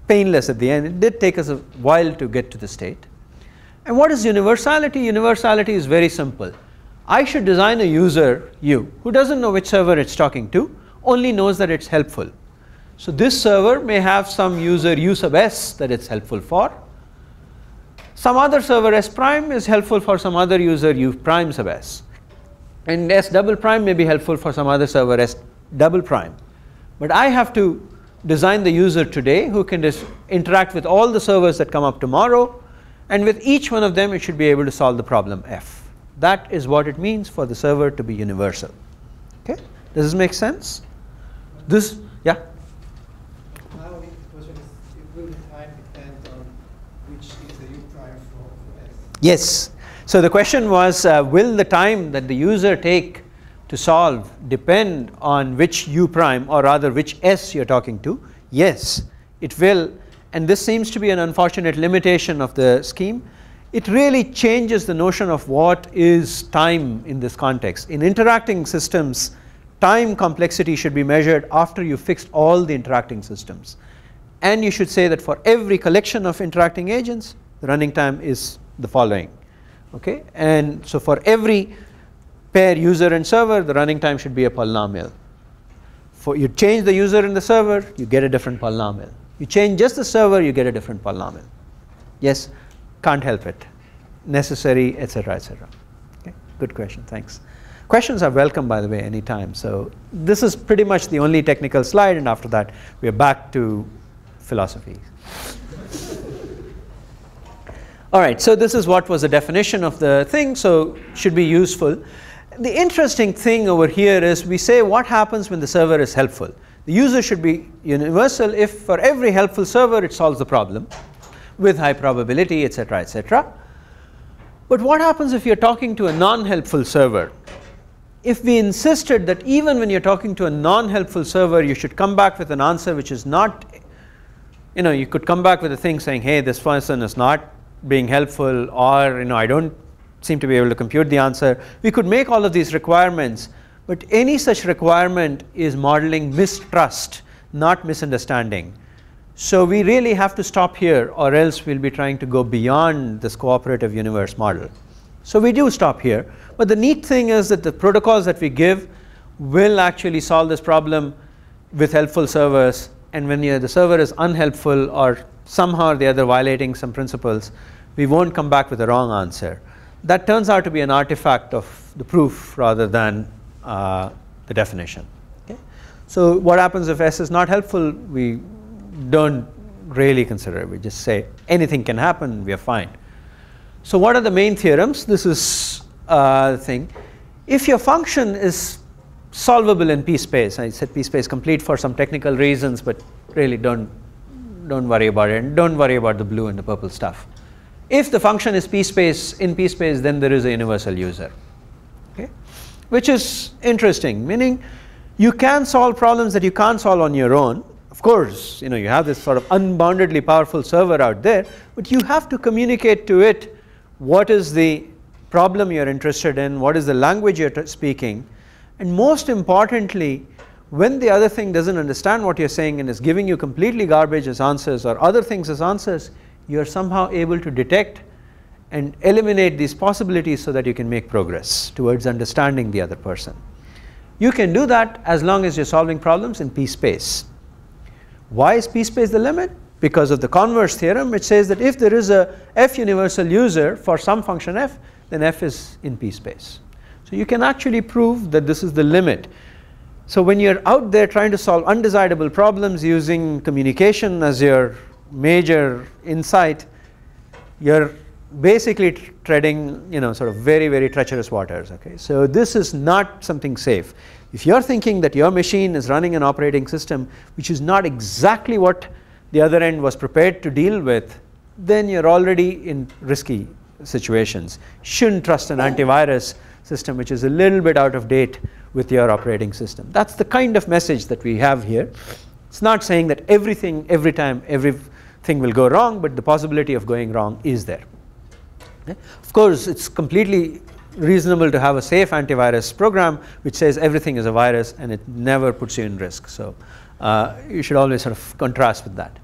Speaker 2: painless at the end. It did take us a while to get to the state. And what is universality? Universality is very simple. I should design a user u who doesn't know which server it's talking to, only knows that it's helpful. So this server may have some user u sub s that it's helpful for. Some other server s prime is helpful for some other user u prime sub s. And s double prime may be helpful for some other server s double prime. But I have to design the user today who can just interact with all the servers that come up tomorrow, and with each one of them it should be able to solve the problem f. That is what it means for the server to be universal. Okay? Does this make sense? This, yeah?
Speaker 3: Now the question is, will the time depend on which is the u prime for s?
Speaker 2: Yes. So the question was, will the time that the user take to solve depend on which u prime, or rather which s you're talking to? Yes, it will. And this seems to be an unfortunate limitation of the scheme. It really changes the notion of what is time in this context. In interacting systems, time complexity should be measured after you've fixed all the interacting systems. And you should say that for every collection of interacting agents, the running time is the following. Okay? And so for every pair user and server, the running time should be a polynomial. For you change the user and the server, you get a different polynomial. You change just the server, you get a different polynomial. Yes? Can't help it. necessary, etc., etc. Okay, good question, thanks. Questions are welcome, by the way, anytime. So this is pretty much the only technical slide, and after that we are back to philosophy. All right, so this is what was the definition of the thing, so should be useful. The interesting thing over here is we say what happens when the server is helpful. The user should be universal if for every helpful server it solves the problem with high probability, etc., etc. But what happens if you're talking to a non-helpful server? If we insisted that even when you're talking to a non-helpful server, you should come back with an answer which is not, you could come back with a thing saying, hey, this person is not being helpful, or I don't seem to be able to compute the answer. We could make all of these requirements, but any such requirement is modeling mistrust, not misunderstanding. So we really have to stop here, or else we'll be trying to go beyond this cooperative universe model. So we do stop here, but the neat thing is that the protocols that we give will actually solve this problem with helpful servers, and when the server is unhelpful or somehow or the other violating some principles, we won't come back with the wrong answer. That turns out to be an artifact of the proof rather than the definition. Okay? So what happens if S is not helpful? We don't really consider it. We just say anything can happen, we are fine. So what are the main theorems? This is the thing. If your function is solvable in p-space, I said p-space complete for some technical reasons, but really don't worry about it, and don't worry about the blue and the purple stuff. If the function is p-space, in p-space, then there is a universal user, okay? Which is interesting, meaning you can solve problems that you can't solve on your own. Of course, you have this sort of unboundedly powerful server out there, but you have to communicate to it what is the problem you're interested in, what is the language you're speaking, and most importantly, when the other thing doesn't understand what you're saying and is giving you completely garbage as answers or other things as answers, you're somehow able to detect and eliminate these possibilities so that you can make progress towards understanding the other person. You can do that as long as you're solving problems in p-space. Why is p-space the limit? Because of the converse theorem, which says that if there is a f universal user for some function f, then f is in p-space. So you can actually prove that this is the limit. So when you're out there trying to solve undesirable problems using communication as your major insight, you're basically treading sort of very, very treacherous waters. Okay, so this is not something safe. If you're thinking that your machine is running an operating system which is not exactly what the other end was prepared to deal with, then you're already in risky situations. Shouldn't trust an antivirus system which is a little bit out of date with your operating system. That's the kind of message that we have here. It's not saying that everything, every time, everything will go wrong, but the possibility of going wrong is there. Okay? Of course, it's completely reasonable to have a safe antivirus program which says everything is a virus and it never puts you in risk. So you should always sort of contrast with that.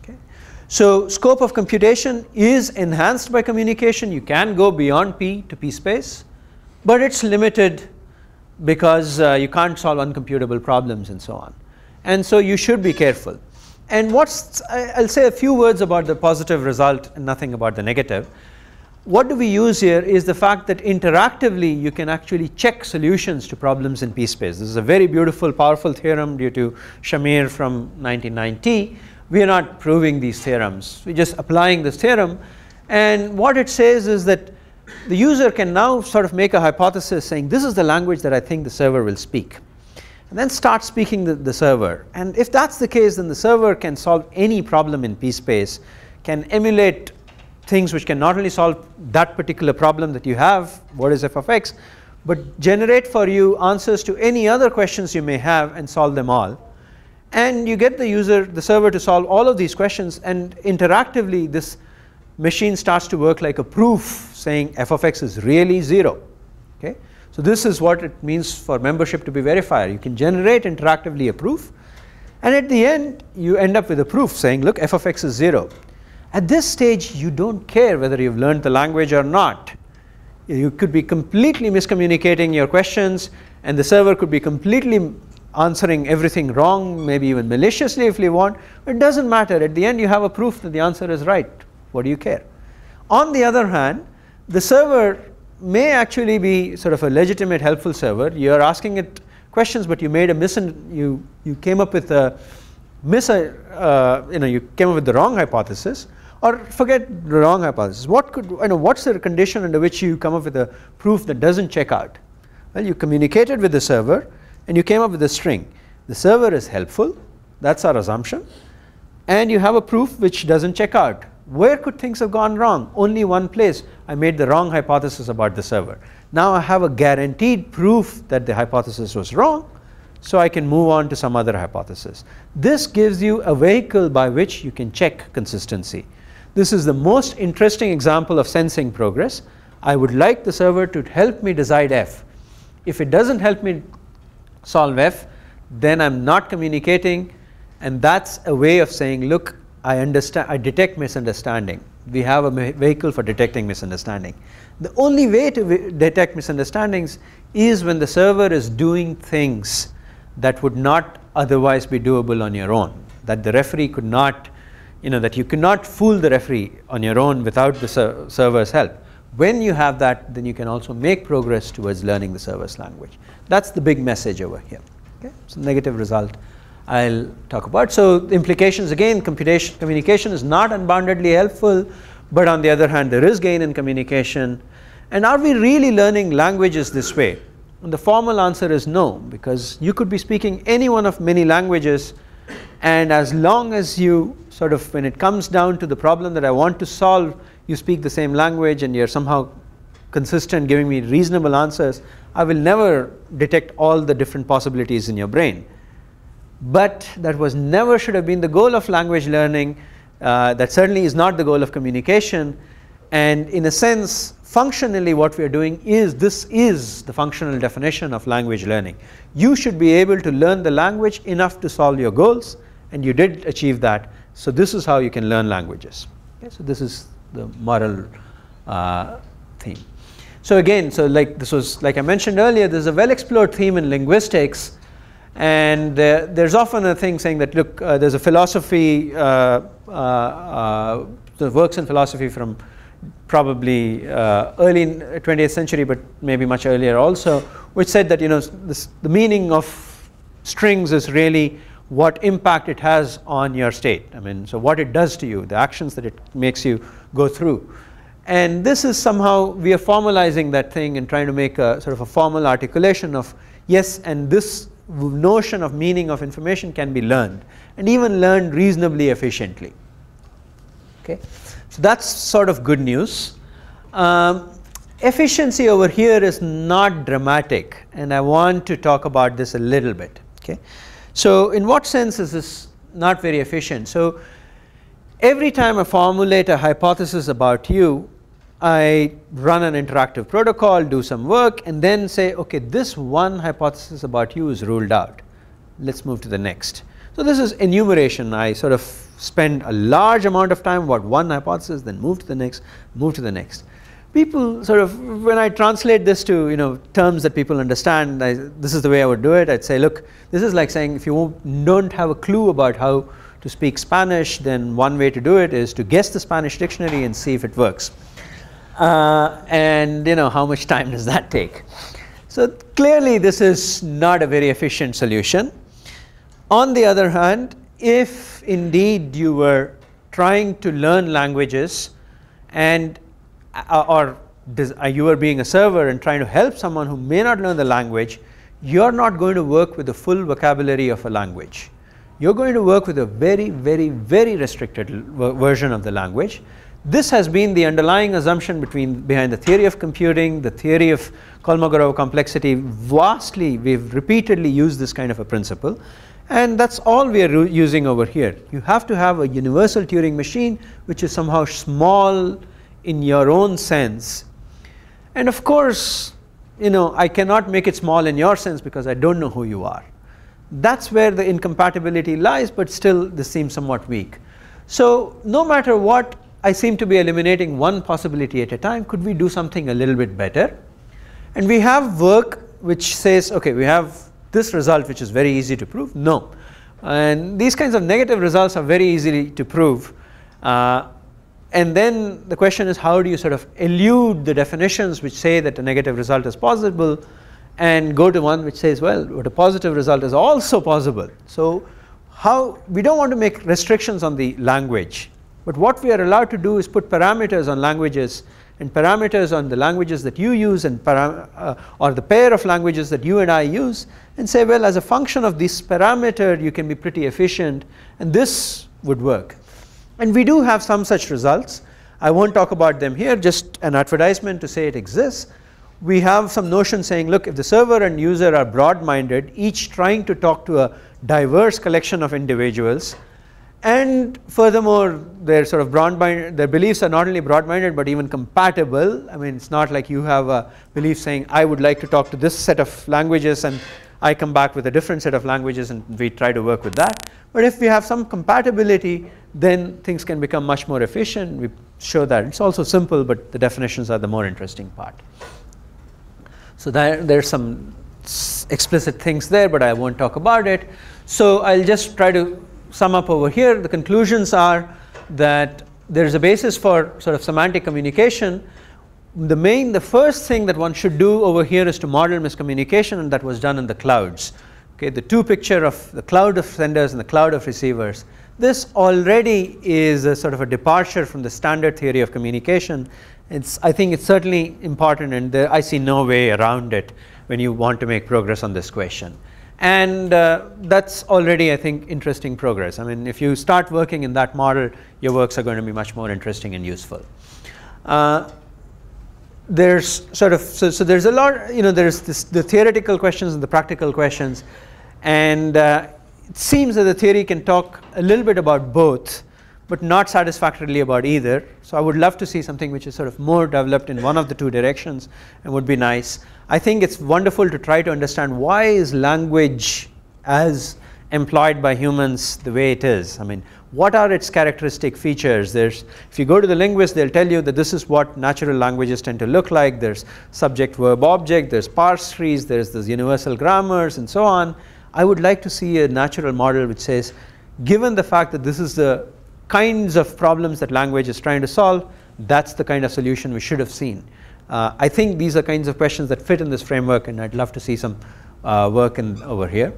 Speaker 2: Okay? So scope of computation is enhanced by communication. You can go beyond p to p-space, but it's limited because you can't solve uncomputable problems and so on. And so you should be careful. And I'll say a few words about the positive result and nothing about the negative. What do we use here is the fact that interactively you can actually check solutions to problems in p-space. This is a very beautiful, powerful theorem due to Shamir from 1990. We are not proving these theorems. We're just applying this theorem. And what it says is that the user can now sort of make a hypothesis saying, this is the language that I think the server will speak. And then start speaking the server. And if that's the case, then the server can solve any problem in p-space, can emulate things which can not only solve that particular problem that you have, what is f of x, but generate for you answers to any other questions you may have and solve them all. And you get the server to solve all of these questions, and interactively this machine starts to work like a proof saying f of x is really 0. Okay? So this is what it means for membership to be verifier. You can generate interactively a proof, and at the end you end up with a proof saying, look, f of x is 0. At this stage you don't care whether you've learned the language or not. You could be completely miscommunicating your questions, and the server could be completely answering everything wrong, maybe even maliciously if you want. It doesn't matter. At the end you have a proof that the answer is right. What do you care? On the other hand, the server may actually be sort of a legitimate, helpful server. You're asking it questions, but you made a you came up with a you came up with the wrong hypothesis, or forget the wrong hypothesis. What's the condition under which you come up with a proof that doesn't check out? Well, you communicated with the server and you came up with a string. The server is helpful, that's our assumption, and you have a proof which doesn't check out. Where could things have gone wrong? Only one place. I made the wrong hypothesis about the server. Now I have a guaranteed proof that the hypothesis was wrong, so I can move on to some other hypothesis. This gives you a vehicle by which you can check consistency. This is the most interesting example of sensing progress. I would like the server to help me decide F. If it doesn't help me solve F, then I'm not communicating, and that's a way of saying, look, I detect misunderstanding. We have a vehicle for detecting misunderstanding. The only way to detect misunderstandings is when the server is doing things that would not otherwise be doable on your own, that the referee could not, that you cannot fool the referee on your own without the server's help. When you have that, then you can also make progress towards learning the server's language. That's the big message over here. Okay? So negative result I'll talk about. So the implications, again, communication is not unboundedly helpful, but on the other hand, there is gain in communication. And are we really learning languages this way? And the formal answer is no, because you could be speaking any one of many languages, and as long as you sort of, when it comes down to the problem that I want to solve, you speak the same language and you're somehow consistent, giving me reasonable answers, I will never detect all the different possibilities in your brain. But that was never should have been the goal of language learning. That certainly is not the goal of communication. And in a sense, functionally what we are doing is, this is the functional definition of language learning. You should be able to learn the language enough to solve your goals, and you did achieve that. So this is how you can learn languages. Okay, so this is the moral theme. So again, this was, like I mentioned earlier, there's a well-explored theme in linguistics. And there's often a thing saying that, look, there's a philosophy that works in philosophy from probably early 20th century, but maybe much earlier also, which said that the meaning of strings is really what impact it has on your state. I mean, so what it does to you, the actions that it makes you go through. And this is somehow, we are formalizing that thing and trying to make a sort of a formal articulation of, yes, and this notion of meaning of information can be learned, and even learned reasonably efficiently. Okay, so that's sort of good news. Efficiency over here is not dramatic, and I want to talk about this a little bit. Okay, so in what sense is this not very efficient? So every time I formulate a hypothesis about you, I run an interactive protocol, do some work, and then say, okay, this one hypothesis about you is ruled out. Let's move to the next. So this is enumeration. I sort of spend a large amount of time about one hypothesis, then move to the next, move to the next. People sort of, when I translate this to terms that people understand, this is the way I would do it. I'd say, look, this is like saying if you don't have a clue about how to speak Spanish, then one way to do it is to guess the Spanish dictionary and see if it works. And how much time does that take? So clearly this is not a very efficient solution. On the other hand, if indeed you were trying to learn languages and you were being a server and trying to help someone who may not learn the language, you're not going to work with the full vocabulary of a language. You're going to work with a very, very, very restricted version of the language. This has been the underlying assumption behind the theory of computing, the theory of Kolmogorov complexity. Vastly, we've repeatedly used this kind of a principle, and that's all we are using over here. You have to have a universal Turing machine which is somehow small in your own sense. And of course, I cannot make it small in your sense because I don't know who you are. That's where the incompatibility lies, but still this seems somewhat weak. So no matter what, I seem to be eliminating one possibility at a time. Could we do something a little bit better? And we have work which says, okay, we have this result which is very easy to prove. No. And these kinds of negative results are very easy to prove. And then the question is, how do you sort of elude the definitions which say that a negative result is possible and go to one which says, well, but a positive result is also possible. So we don't want to make restrictions on the language, but what we are allowed to do is put parameters on languages and parameters on the languages that you use and or the pair of languages that you and I use, and say, well, as a function of this parameter you can be pretty efficient and this would work. And we do have some such results. I won't talk about them here, just an advertisement to say it exists. We have some notion saying, look, if the server and user are broad-minded, each trying to talk to a diverse collection of individuals, and furthermore their sort of their beliefs are not only broad-minded but even compatible. I mean, it's not like you have a belief saying, I would like to talk to this set of languages and I come back with a different set of languages and we try to work with that. But if we have some compatibility, then things can become much more efficient. We show that. It's also simple, but the definitions are the more interesting part. So there's some explicit things there, but I won't talk about it. So I'll just try to sum up over here. The conclusions are that there is a basis for sort of semantic communication. The first thing that one should do over here is to model miscommunication, and that was done in the clouds. Okay, the two picture of the cloud of senders and the cloud of receivers. This already is a sort of a departure from the standard theory of communication. I think it's certainly important, and I see no way around it when you want to make progress on this question. And that's already, I think, interesting progress. I mean, if you start working in that model, your works are going to be much more interesting and useful. There's sort of, so there's a lot, there's the theoretical questions and the practical questions. And it seems that the theory can talk a little bit about both, but not satisfactorily about either. So I would love to see something which is sort of more developed in one of the two directions, and would be nice. I think it's wonderful to try to understand why is language as employed by humans the way it is. I mean, what are its characteristic features? If you go to the linguist, they'll tell you that this is what natural languages tend to look like. There's subject, verb, object, there's parse trees, there's those universal grammars and so on. I would like to see a natural model which says, given the fact that this is the kinds of problems that language is trying to solve, that's the kind of solution we should have seen. I think these are kinds of questions that fit in this framework, and I'd love to see some work over here.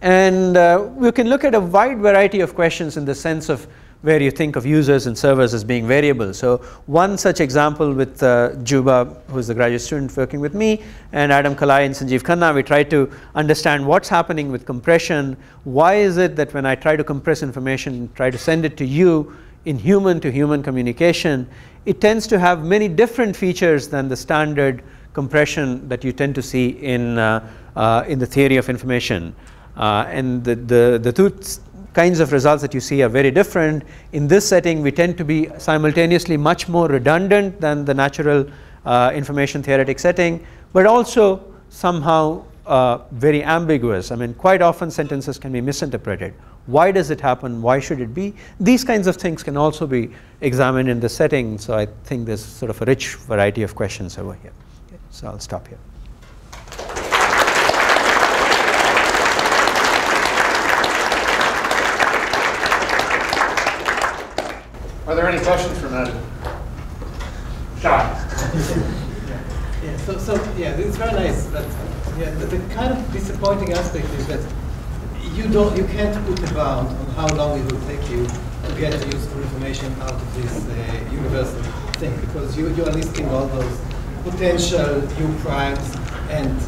Speaker 2: And we can look at a wide variety of questions in the sense of where you think of users and servers as being variables. So one such example with Juba, who's the graduate student working with me, and Adam Kalai and Sanjeev Khanna, we try to understand what's happening with compression. Why is it that when I try to compress information, try to send it to you in human-to-human communication, it tends to have many different features than the standard compression that you tend to see in the theory of information. And the two kinds of results that you see are very different. In this setting, we tend to be simultaneously much more redundant than the natural information theoretic setting, but also somehow very ambiguous. I mean, quite often sentences can be misinterpreted. Why does it happen? Why should it be? These kinds of things can also be examined in the setting. So I think there's sort of a rich variety of questions over here. Okay, so I'll stop here.
Speaker 1: Are there any questions from Adam? Sean.
Speaker 3: Yeah, this is very nice, but yeah, the kind of disappointing aspect is that you can't put a bound on how long it will take you to get useful information out of this universal thing, because you are listing all those potential u primes and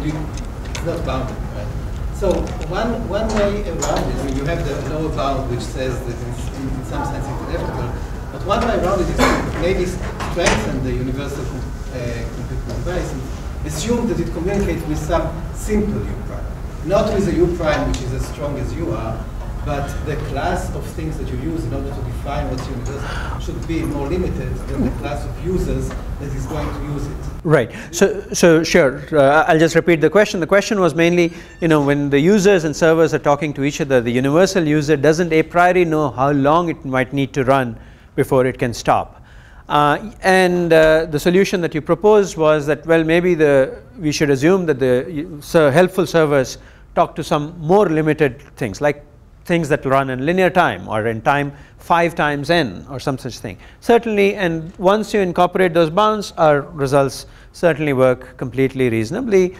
Speaker 3: it's not bounded, right? So one way around it, I mean, you have the lower bound which says that it's in some sense inevitable, but one way around it is to maybe strengthen the universal computing device and assume that it communicates with some simple u prime, not with a u prime which is as strong as you are, but the class of things that you use in order to define what's universal should be more limited than the class of users that is going to use it.
Speaker 2: Right. So sure. I'll just repeat the question. The question was mainly, when the users and servers are talking to each other, the universal user doesn't a priori know how long it might need to run before it can stop. And the solution that you proposed was that, well, maybe we should assume that the helpful servers talk to some more limited things, like things that run in linear time or in time 5 times n or some such thing. Certainly, and once you incorporate those bounds, our results certainly work completely reasonably.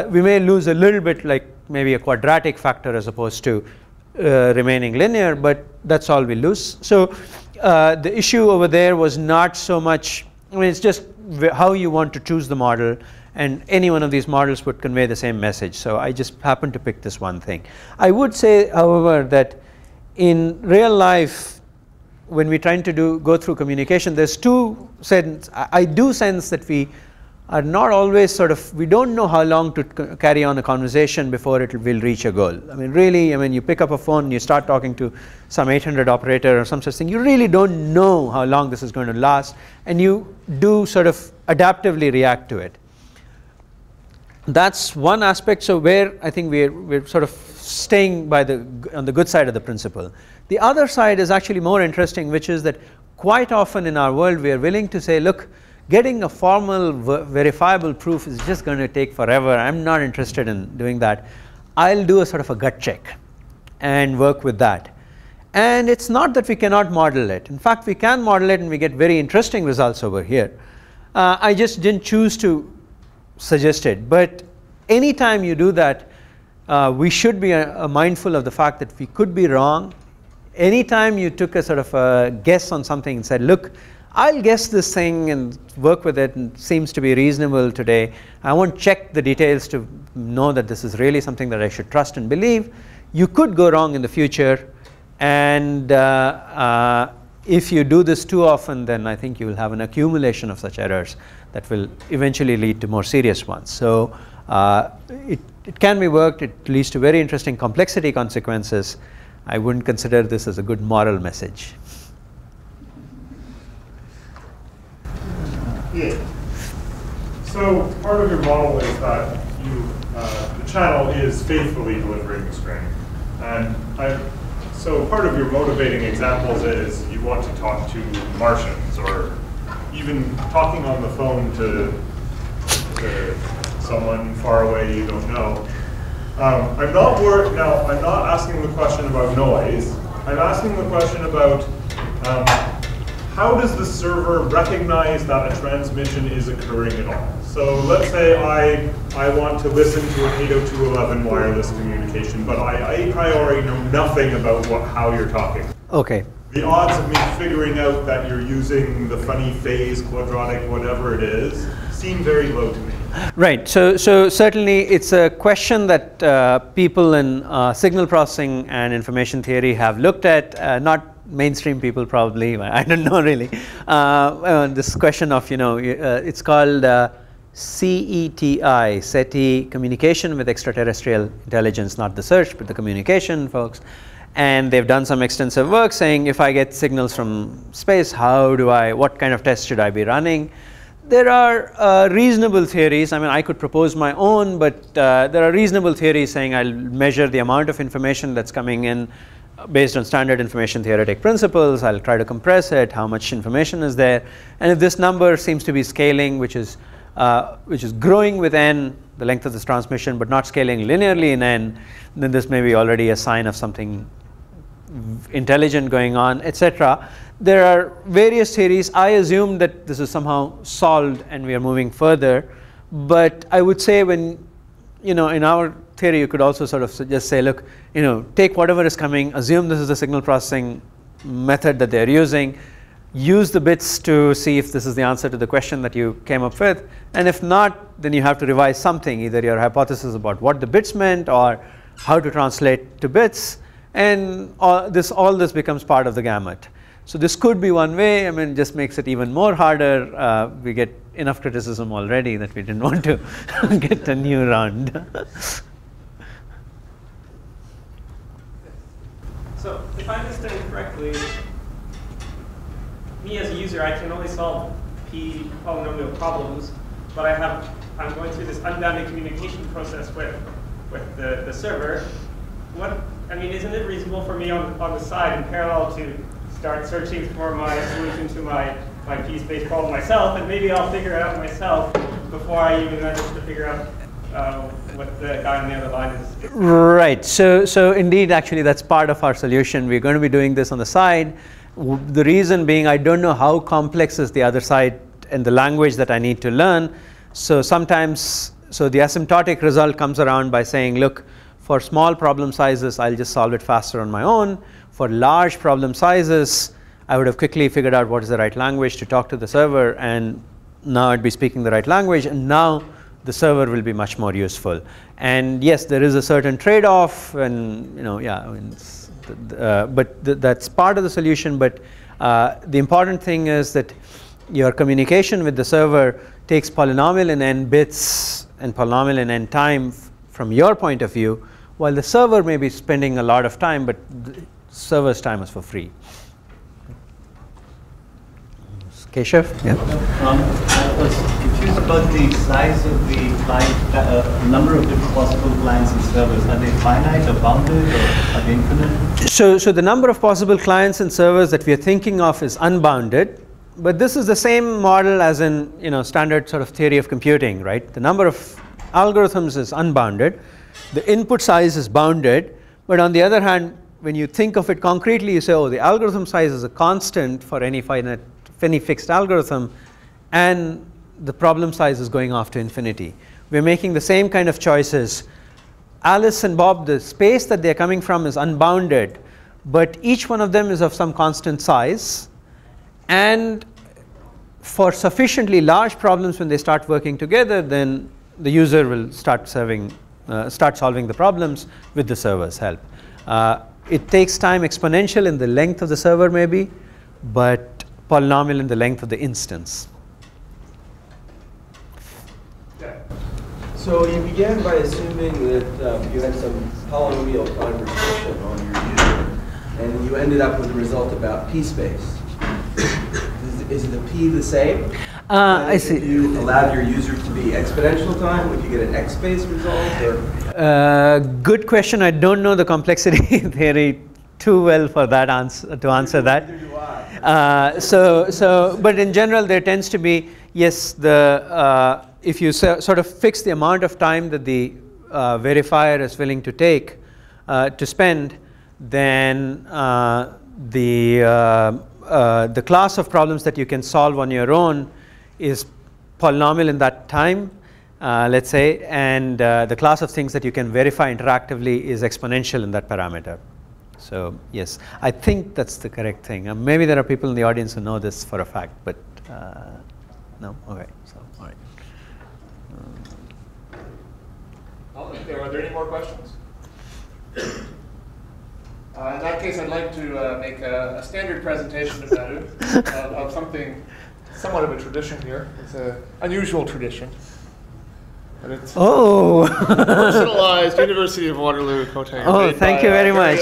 Speaker 2: We may lose a little bit, like maybe a quadratic factor as opposed to remaining linear, but that's all we lose. So the issue over there was not so much, I mean, it's just how you want to choose the model, and any one of these models would convey the same message. So I just happened to pick this one thing. I would say, however, that in real life, when we're trying to go through communication, there's two sense. I do sense that we are not always sort of, we don't know how long to carry on a conversation before it will reach a goal. I mean, really, I mean, you pick up a phone and you start talking to some 800 operator or some such thing, you really don't know how long this is going to last, and you do sort of adaptively react to it. That's one aspect. So where I think we're sort of staying by on the good side of the principle. The other side is actually more interesting, which is that quite often in our world we are willing to say, look, getting a formal verifiable proof is just going to take forever. I'm not interested in doing that. I'll do a sort of a gut check and work with that. And it's not that we cannot model it. In fact, we can model it and we get very interesting results over here. I just didn't choose to suggest it. But anytime you do that, we should be mindful of the fact that we could be wrong. Anytime you took a sort of a guess on something and said, look, I'll guess this thing and work with it, and it seems to be reasonable today. I won't check the details to know that this is really something that I should trust and believe. You could go wrong in the future, and if you do this too often, then I think you will have an accumulation of such errors that will eventually lead to more serious ones. So it can be worked. It leads to very interesting complexity consequences. I wouldn't consider this as a good moral message.
Speaker 4: Yeah. So part of your model is that the channel is faithfully delivering the string. And so part of your motivating examples is you want to talk to Martians, or even talking on the phone to someone far away you don't know. I'm not asking the question about noise. I'm asking the question about how does the server recognize that a transmission is occurring at all? So let's say I want to listen to an 802.11 wireless communication, but I a priori know nothing about how you're talking.
Speaker 2: Okay.
Speaker 4: The odds of me figuring out that you're using the funny phase, quadratic, whatever it is, seem very low to me.
Speaker 2: Right. So certainly it's a question that people in signal processing and information theory have looked at, not mainstream people probably, I don't know really. This question of, it's called CETI, SETI, communication with extraterrestrial intelligence, not the search, but the communication, folks. And they've done some extensive work saying, if I get signals from space, what kind of tests should I be running? There are reasonable theories. I mean, I could propose my own, but there are reasonable theories saying I'll measure the amount of information that's coming in based on standard information theoretic principles. I'll try to compress it, how much information is there. And if this number seems to be scaling, which is growing with n, the length of this transmission, but not scaling linearly in n, then this may be already a sign of something intelligent going on, etc. There are various theories. I assume that this is somehow solved and we are moving further. But I would say when, in our theory, you could also sort of just say, look, take whatever is coming, assume this is the signal processing method that they're using, use the bits to see if this is the answer to the question that you came up with. And if not, then you have to revise something, either your hypothesis about what the bits meant or how to translate to bits. And all this becomes part of the gamut. So this could be one way. I mean, it just makes it even more harder. We get enough criticism already that we didn't want to get a new round.
Speaker 5: So if I understand correctly, me as a user, I can only solve P polynomial problems, but I'm going through this unbounded communication process with the server. Isn't it reasonable for me on the side in parallel to start searching for my solution to my P-space problem myself, and maybe I'll figure it out myself before I even manage to figure out what the guy on the other line is.
Speaker 2: Right. So indeed, actually, that's part of our solution. We're going to be doing this on the side. The reason being, I don't know how complex is the other side and the language that I need to learn. So sometimes, so the asymptotic result comes around by saying, look, for small problem sizes, I'll just solve it faster on my own. For large problem sizes, I would have quickly figured out what is the right language to talk to the server, and now I'd be speaking the right language, and now the server will be much more useful. And yes, there is a certain trade-off, and yeah, I mean, that's part of the solution. But the important thing is that your communication with the server takes polynomial in n bits and polynomial in n time from your point of view, while the server may be spending a lot of time, but the server's time is for free. Keshav? Yeah.
Speaker 3: I was confused about the size of the client, number of different possible clients and servers. Are they finite or bounded, or are they infinite?
Speaker 2: So the number of possible clients and servers that we are thinking of is unbounded, but this is the same model as in standard sort of theory of computing, right? The number of algorithms is unbounded, the input size is bounded, but on the other hand, when you think of it concretely, you say, oh, the algorithm size is a constant for any fixed algorithm, and the problem size is going off to infinity. We're making the same kind of choices. Alice and Bob, the space that they're coming from is unbounded, but each one of them is of some constant size, and for sufficiently large problems, when they start working together, then the user will start solving the problems with the server's help. It takes time exponential in the length of the server maybe, but polynomial in the length of the instance.
Speaker 1: Yeah.
Speaker 6: So you began by assuming that you had some polynomial time restriction on your user, and you ended up with a result about p space. Is the p the same?
Speaker 2: I see.
Speaker 6: If you allowed your user to be exponential time, would you get an x space result? Or?
Speaker 2: Good question. I don't know the complexity theory too well for that to answer that.
Speaker 6: Neither do I.
Speaker 2: But in general, there tends to be, yes, if you sort of fix the amount of time that the verifier is willing to take to spend, then the class of problems that you can solve on your own is polynomial in that time, let's say, and the class of things that you can verify interactively is exponential in that parameter. So yes, I think that's the correct thing. Maybe there are people in the audience who know this for a fact, but no? Okay, so all right.
Speaker 1: Are there any more questions? In that case, I'd like to make a standard presentation of something, somewhat of a tradition here. It's an unusual tradition. But it's personalized University of Waterloo coat hanger.
Speaker 2: Oh, thank you very much.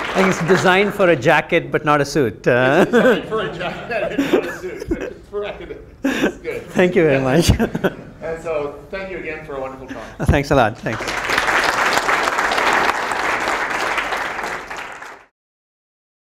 Speaker 2: I think it's designed for a jacket, but not a suit.
Speaker 1: It's designed for a jacket, not a suit. For academics. It's good.
Speaker 2: Thank you very much.
Speaker 1: And so, thank you again for a wonderful talk.
Speaker 2: Thanks a lot. Thanks.